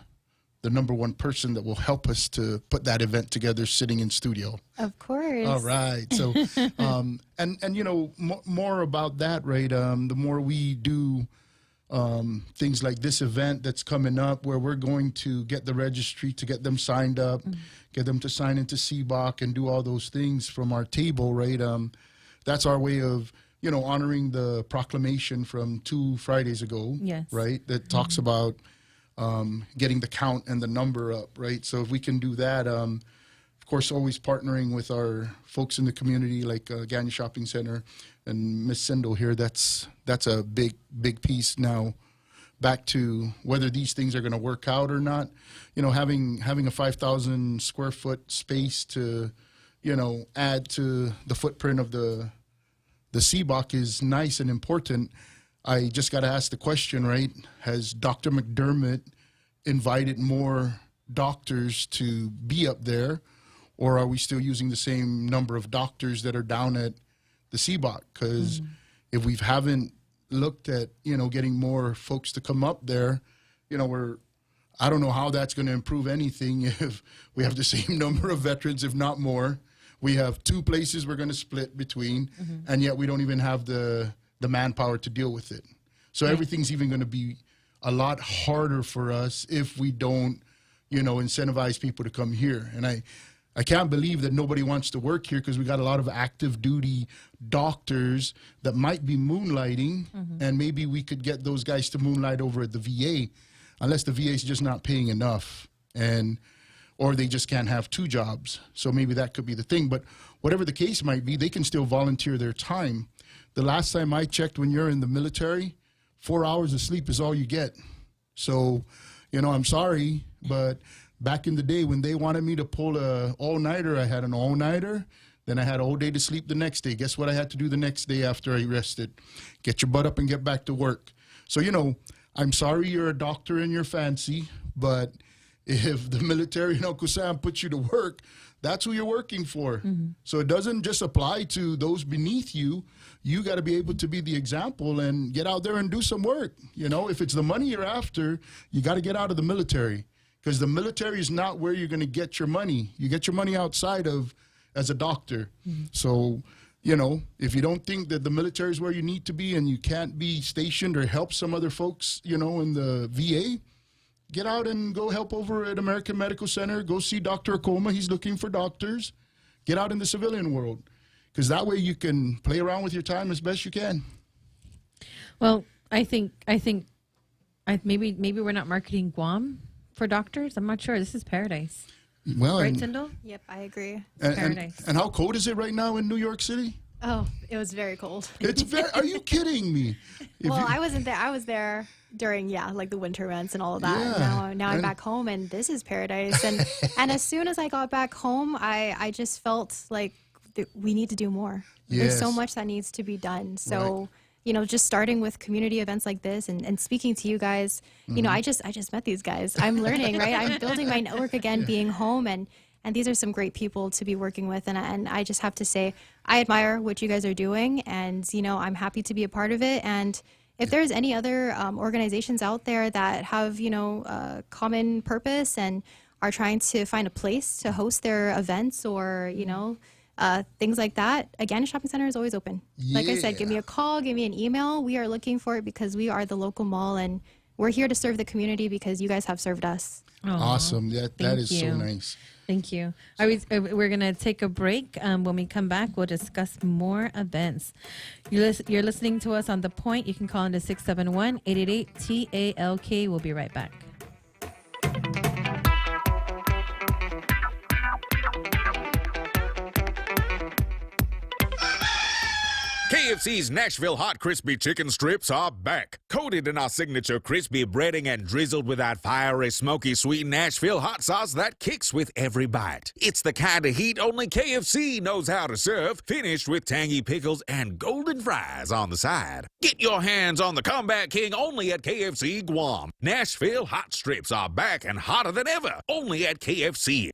Speaker 16: number one person that will help us to put that event together sitting in studio.
Speaker 17: Of course.
Speaker 16: All right. So, more about that, right? The more we do things like this event that's coming up, where we're going to get the registry to get them signed up, get them to sign into CBOC and do all those things from our table, right? That's our way of, honoring the proclamation from 2 Fridays ago,
Speaker 15: yes,
Speaker 16: right? That talks about getting the count and the number up, right? So if we can do that, of course, always partnering with our folks in the community, like Ganya Shopping Center and Miss Sindel here. That's a big piece now. Back to whether these things are going to work out or not. Having a 5,000 square foot space to, add to the footprint of the CBOC is nice and important. I just got to ask the question, right? Has Dr. McDermott invited more doctors to be up there, or are we still using the same number of doctors that are down at the CBOC? Because if we haven't looked at, getting more folks to come up there, I don't know how that's going to improve anything if we have the same number of veterans, if not more. We have 2 places we're going to split between, and yet we don't even have the manpower to deal with it. So everything's even going to be a lot harder for us if we don't, incentivize people to come here. And I can't believe that nobody wants to work here, because we got a lot of active duty doctors that might be moonlighting, and maybe we could get those guys to moonlight over at the VA, unless the VA is just not paying enough, or they just can't have 2 jobs. So maybe that could be the thing. But whatever the case might be, they can still volunteer their time. The last time I checked, when you're in the military, 4 hours of sleep is all you get. So, I'm sorry, but back in the day when they wanted me to pull a all-nighter, I had an all-nighter. Then I had a whole day to sleep the next day. Guess what I had to do the next day after I rested? Get your butt up and get back to work. So, I'm sorry you're a doctor and you're fancy, but if the military and Uncle Sam puts you to work, that's who you're working for. So it doesn't just apply to those beneath you. You got to be able to be the example and get out there and do some work. If it's the money you're after, you got to get out of the military, because the military is not where you're going to get your money. You get your money outside of as a doctor. So, if you don't think that the military is where you need to be and you can't be stationed or help some other folks, in the VA, get out and go help over at American Medical Center. Go see Dr. Akoma. He's looking for doctors. Get out in the civilian world, because that way you can play around with your time as best you can.
Speaker 15: Well, I think maybe we're not marketing Guam for doctors. I'm not sure. This is paradise.
Speaker 16: Well,
Speaker 15: right, Tyndall?
Speaker 17: Yep, I agree.
Speaker 15: Paradise.
Speaker 16: And how cold is it right now in New York City?
Speaker 17: Oh, it was very cold.
Speaker 16: Are you kidding me?
Speaker 17: I wasn't there. I was there during, the winter months and all of that.
Speaker 16: Yeah.
Speaker 17: Now I'm back home, and this is paradise. And as soon as I got back home, I just felt like we need to do more.
Speaker 16: Yes.
Speaker 17: There's so much that needs to be done. So, just starting with community events like this and speaking to you guys, I just met these guys. I'm learning, right? I'm building my network again, being home, and these are some great people to be working with. And I just have to say, I admire what you guys are doing, and, I'm happy to be a part of it. And if there's any other organizations out there that have, common purpose and are trying to find a place to host their events or, things like that, again, Shopping Center is always open. Like I said, give me a call, give me an email. We are looking for it because we are the local mall, and we're here to serve the community because you guys have served us.
Speaker 16: Awesome. That is so nice.
Speaker 15: Thank you. We're going to take a break. When we come back, we'll discuss more events. You're listening to us on The Point. You can call into 671-888-TALK. We'll be right back.
Speaker 11: KFC's Nashville Hot Crispy Chicken Strips are back. Coated in our signature crispy breading and drizzled with that fiery, smoky, sweet Nashville hot sauce that kicks with every bite. It's the kind of heat only KFC knows how to serve, finished with tangy pickles and golden fries on the side. Get your hands on the Comeback King only at KFC Guam. Nashville Hot Strips are back and hotter than ever, only at KFC.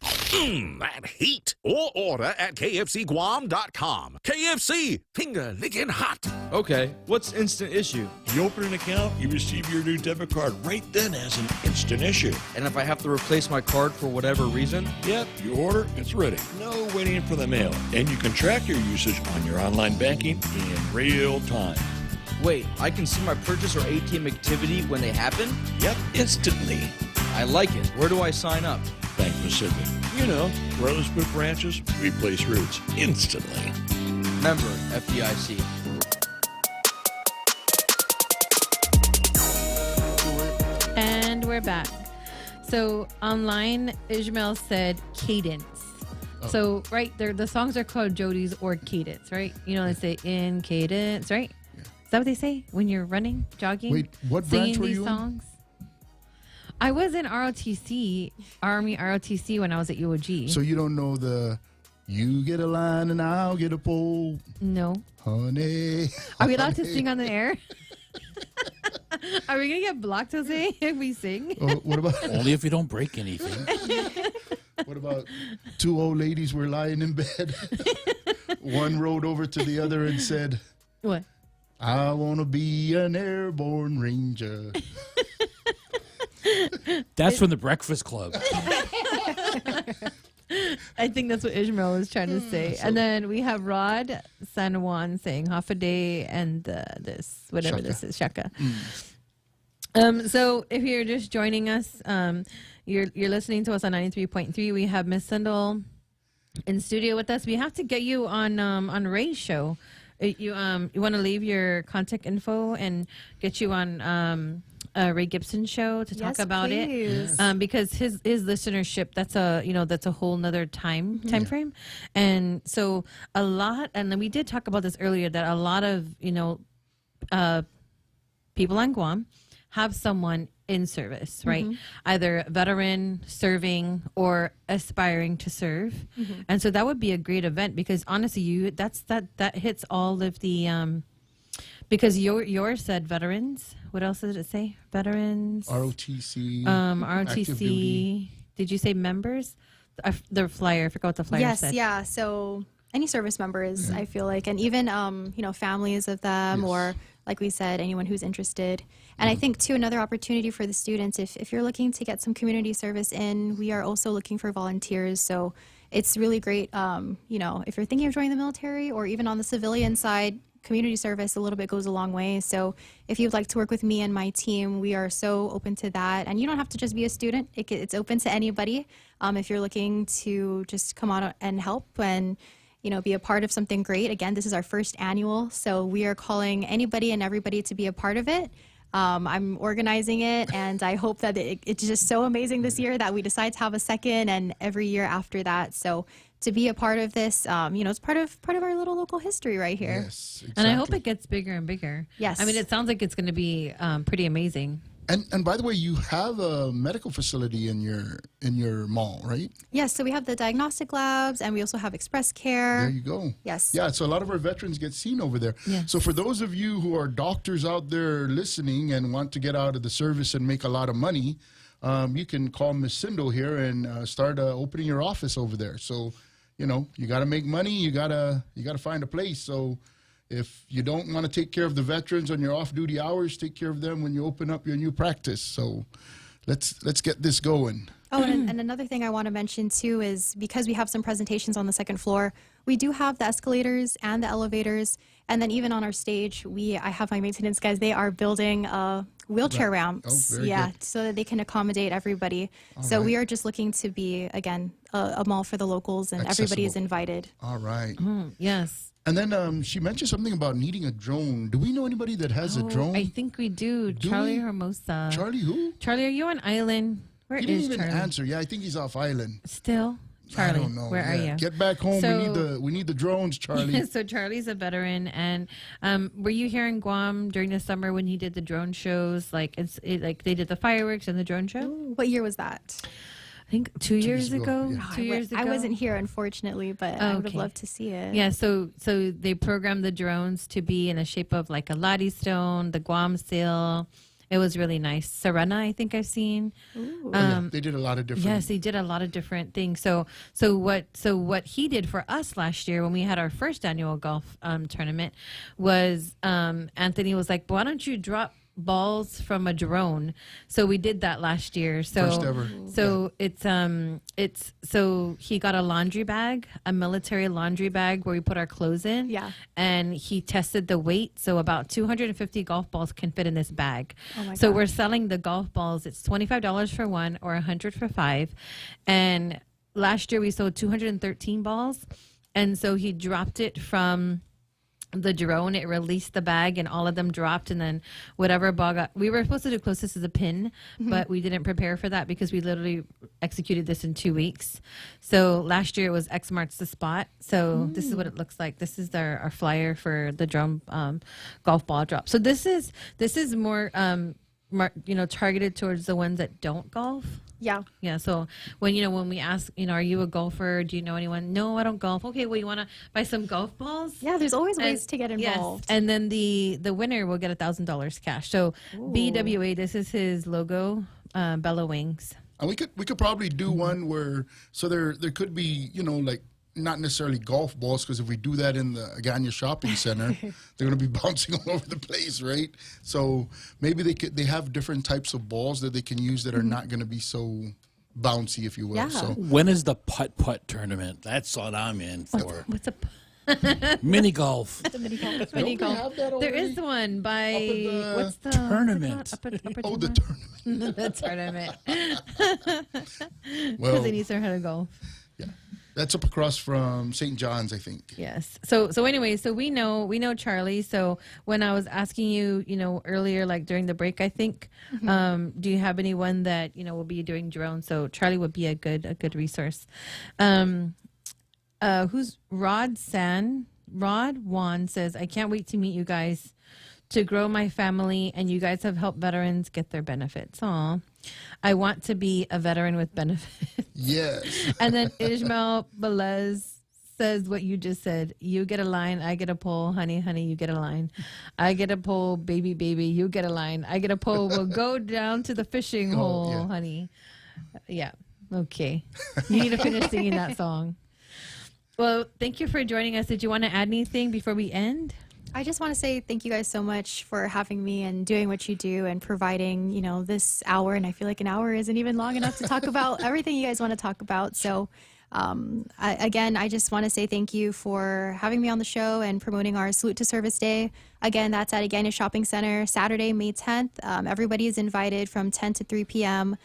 Speaker 11: That heat. Or order at KFCGuam.com. KFC, finger licking hot.
Speaker 20: Okay, what's instant issue?
Speaker 21: You open an account, you receive your new debit card right then as an instant issue.
Speaker 20: And if I have to replace my card for whatever reason?
Speaker 21: Yep, you order, it's ready. No waiting for the mail. And you can track your usage on your online banking in real time.
Speaker 20: Wait, I can see my purchase or ATM activity when they happen?
Speaker 21: Yep, instantly.
Speaker 20: I like it. Where do I sign up?
Speaker 21: Bank Pacific. Where those put branches, replace routes instantly.
Speaker 20: Member FDIC.
Speaker 15: And we're back. So online, Ishmael said cadence. So, right, the songs are called Jody's or Cadence, right? You know, they say in cadence, right? Yeah. Is that what they say when you're running, jogging?
Speaker 16: Wait, what
Speaker 15: singing
Speaker 16: branch were
Speaker 15: these
Speaker 16: you
Speaker 15: songs? I was in ROTC, Army ROTC, when I was at UOG.
Speaker 16: So you don't know you get a line and I'll get a pole.
Speaker 15: No.
Speaker 16: Honey.
Speaker 15: Are we allowed to sing on the air? Are we going to get blocked, Jose, if we sing?
Speaker 16: What about
Speaker 14: only if you don't break anything?
Speaker 16: What about two old ladies were lying in bed? One rolled over to the other and said,
Speaker 15: "What?
Speaker 16: I want to be an airborne ranger."
Speaker 14: That's from the Breakfast Club.
Speaker 15: I think that's what Ishmael was trying to say. And then we have Rod San Juan saying half a day and this, whatever
Speaker 16: Shaka.
Speaker 15: this is, Shaka. So if you're just joining us, you're listening to us on 93.3. We have Miss Sindel in studio with us. We have to get you on Ray's show. You want to leave your contact info and get you on Ray Gibson's show to talk about it, because his listenership, that's a whole nother time frame. And so and then we did talk about this earlier, that a lot of people on Guam have someone in service, right? Either veteran, serving, or aspiring to serve. And so that would be a great event, because honestly, that hits all of the because yours said veterans. What else did it say? Veterans.
Speaker 16: ROTC.
Speaker 15: ROTC. Did you say members? The flyer. I forgot what the flyer said.
Speaker 17: Yes, yeah. So any service members, I feel like, and even families of them, or like we said, anyone who's interested. And I think too, another opportunity for the students, if you're looking to get some community service in, we are also looking for volunteers. So it's really great, if you're thinking of joining the military, or even on the civilian side, community service a little bit goes a long way. So if you'd like to work with me and my team, we are so open to that. And you don't have to just be a student. It's open to anybody. If you're looking to just come out and help and be a part of something great. Again, this is our first annual, so we are calling anybody and everybody to be a part of it. I'm organizing it, and I hope that it's just so amazing this year that we decide to have a second, and every year after that. So to be a part of this, it's part of our little local history right here.
Speaker 16: Yes, exactly.
Speaker 15: And I hope it gets bigger and bigger.
Speaker 17: Yes.
Speaker 15: I mean, it sounds like it's going to be pretty amazing.
Speaker 16: And by the way, you have a medical facility in your mall, right?
Speaker 17: Yes, so we have the diagnostic labs, and we also have express care.
Speaker 16: There you go.
Speaker 17: Yes.
Speaker 16: Yeah, so a lot of our veterans get seen over there.
Speaker 15: Yes.
Speaker 16: So for those of you who are doctors out there listening and want to get out of the service and make a lot of money, you can call Miss Sindel here and start opening your office over there. So, you got to make money. You gotta find a place. So if you don't want to take care of the veterans on your off-duty hours, take care of them when you open up your new practice. So let's get this going.
Speaker 17: Oh, and another thing I want to mention too is, because we have some presentations on the second floor, we do have the escalators and the elevators, and then even on our stage, I have my maintenance guys. They are building wheelchair ramps,
Speaker 16: good.
Speaker 17: so that they can accommodate everybody. So we are just looking to be, again, a mall for the locals, and everybody is invited.
Speaker 16: All right.
Speaker 15: Yes.
Speaker 16: And then she mentioned something about needing a drone. Do we know anybody that has a drone?
Speaker 15: I think we do. Charlie Hermosa.
Speaker 16: Charlie who?
Speaker 15: Charlie, are you on island? Where
Speaker 16: He
Speaker 15: is
Speaker 16: didn't even
Speaker 15: Charlie?
Speaker 16: answer. Yeah, I think he's off island.
Speaker 15: Still? Charlie,
Speaker 16: I don't know.
Speaker 15: where are you?
Speaker 16: Get back home. We need the drones, Charlie.
Speaker 15: So Charlie's a veteran, and were you here in Guam during the summer when he did the drone shows? Like they did the fireworks and the drone show.
Speaker 17: Ooh, what year was that?
Speaker 15: I think 2 years ago.
Speaker 16: Yeah.
Speaker 15: 2 years ago.
Speaker 17: I wasn't here, unfortunately, but I would have loved to see it.
Speaker 15: Yeah, so they programmed the drones to be in the shape of like a Lottie stone, the Guam seal. It was really nice. Serena, I think I've seen.
Speaker 16: They did a lot of different.
Speaker 15: Yes, they did a lot of different things. So what he did for us last year when we had our first annual golf tournament was Anthony was like, "Why don't you drop balls from a drone?" So we did that last year. So
Speaker 16: first ever.
Speaker 15: So it's so he got a laundry bag, a military laundry bag where we put our clothes in.
Speaker 17: Yeah.
Speaker 15: And he tested the weight. So about 250 golf balls can fit in this bag.
Speaker 17: Oh my
Speaker 15: so
Speaker 17: gosh.
Speaker 15: we're selling the golf balls. It's $25 for one or $100 for five. And last year we sold 213 balls. And so he dropped it from the drone, it released the bag and all of them dropped, and then whatever ball got, we were supposed to do closest to the pin, but we didn't prepare for that because we literally executed this in 2 weeks. So last year it was X marks the spot. So this is what it looks like. This is our flyer for the drone golf ball drop. So this is more targeted towards the ones that don't golf. Yeah. So when we ask, are you a golfer? Do you know anyone? No, I don't golf. Okay, well, you want to buy some golf balls?
Speaker 17: Yeah, there's always ways to get involved.
Speaker 15: Yes. And then the winner will get $1,000 cash. So BWA, this is his logo, Bella Wings.
Speaker 16: And we could probably do one where there could be like not necessarily golf balls, because if we do that in the Agana Shopping Center, they're going to be bouncing all over the place, right? So maybe they have different types of balls that they can use that are not going to be so bouncy, if you will.
Speaker 14: Yeah.
Speaker 16: So
Speaker 14: when is the putt-putt tournament? That's what I'm in for.
Speaker 15: What's a
Speaker 14: mini golf?
Speaker 15: Mini golf.
Speaker 16: Don't we have that
Speaker 15: There
Speaker 16: already?
Speaker 15: is one by what's the
Speaker 14: tournament?
Speaker 16: The tournament.
Speaker 15: The tournament.
Speaker 16: Well,
Speaker 15: Because they need to learn how to golf.
Speaker 16: That's up across from St. John's, I think.
Speaker 15: Yes. So anyway, so we know Charlie. So when I was asking you, earlier, like during the break, I think, do you have anyone that will be doing drones? So Charlie would be a good resource. Who's Rod Wan says, I can't wait to meet you guys to grow my family, and you guys have helped veterans get their benefits. Aw. I want to be a veteran with benefits.
Speaker 16: Yes.
Speaker 15: And then Ishmael Belez says what you just said. You get a line, I get a pole. Honey, you get a line. I get a pole, baby, you get a line. I get a pole, we'll go down to the fishing hole, honey. Yeah, okay. You need to finish singing that song. Well, thank you for joining us. Did you want to add anything before we end?
Speaker 17: I just want to say thank you guys so much for having me and doing what you do and providing, this hour. And I feel like an hour isn't even long enough to talk about everything you guys want to talk about. So, I just want to say thank you for having me on the show and promoting our Salute to Service Day. Again, that's at Agana Shopping Center, Saturday, May 10th. Everybody is invited from 10 to 3 p.m.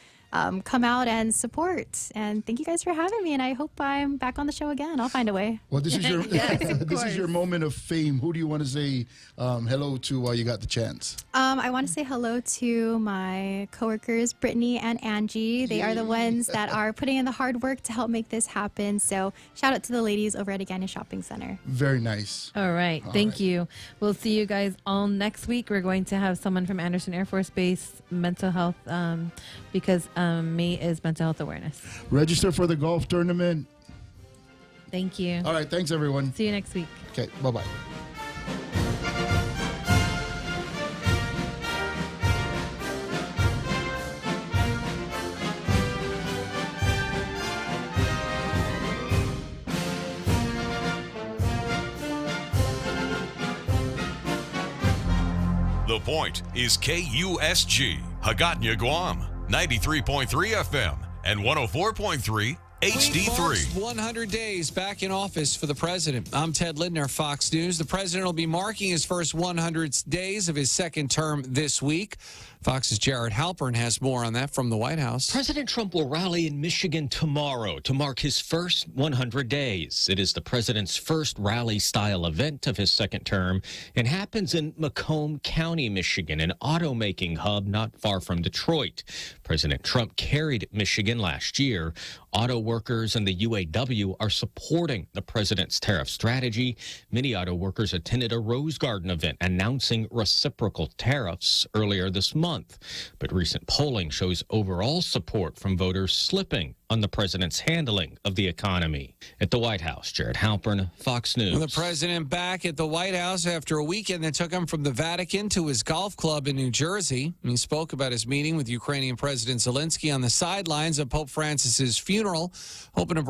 Speaker 17: Come out and support. And thank you guys for having me. And I hope I'm back on the show again. I'll find a way.
Speaker 16: Well, this is your
Speaker 17: Yes,
Speaker 16: is your moment of fame. Who do you want to say hello to while you got the chance?
Speaker 17: I want to say hello to my coworkers, Brittany and Angie. They are the ones that are putting in the hard work to help make this happen. So shout out to the ladies over at Agana Shopping Center.
Speaker 16: Very nice.
Speaker 15: All right. Thank you. We'll see you guys all next week. We're going to have someone from Anderson Air Force Base, mental health, because May is mental health awareness.
Speaker 16: Register for the golf tournament.
Speaker 15: Thank you.
Speaker 16: All right. Thanks, everyone.
Speaker 15: See you next week.
Speaker 16: Okay. Bye-bye.
Speaker 1: The Point is KUSG, Hagåtña, Guam, 93.3 FM and 104.3 HD3.
Speaker 3: 100 days back in office for the president. I'm Ted Lindner, Fox News. The president will be marking his first 100 days of his second term this week. Fox's Jared Halpern has more on that from the White House.
Speaker 4: President Trump will rally in Michigan tomorrow to mark his first 100 days. It is the president's first rally-style event of his second term and happens in Macomb County, Michigan, an automaking hub not far from Detroit. President Trump carried Michigan last year. Auto workers and the UAW are supporting the president's tariff strategy. Many auto workers attended a Rose Garden event announcing reciprocal tariffs earlier this month. But recent polling shows overall support from voters slipping on the president's handling of the economy. At the White House, Jared Halpern, Fox News.
Speaker 3: The president back at the White House after a weekend that took him from the Vatican to his golf club in New Jersey. He spoke about his meeting with Ukrainian President Zelensky on the sidelines of Pope Francis's funeral, hoping to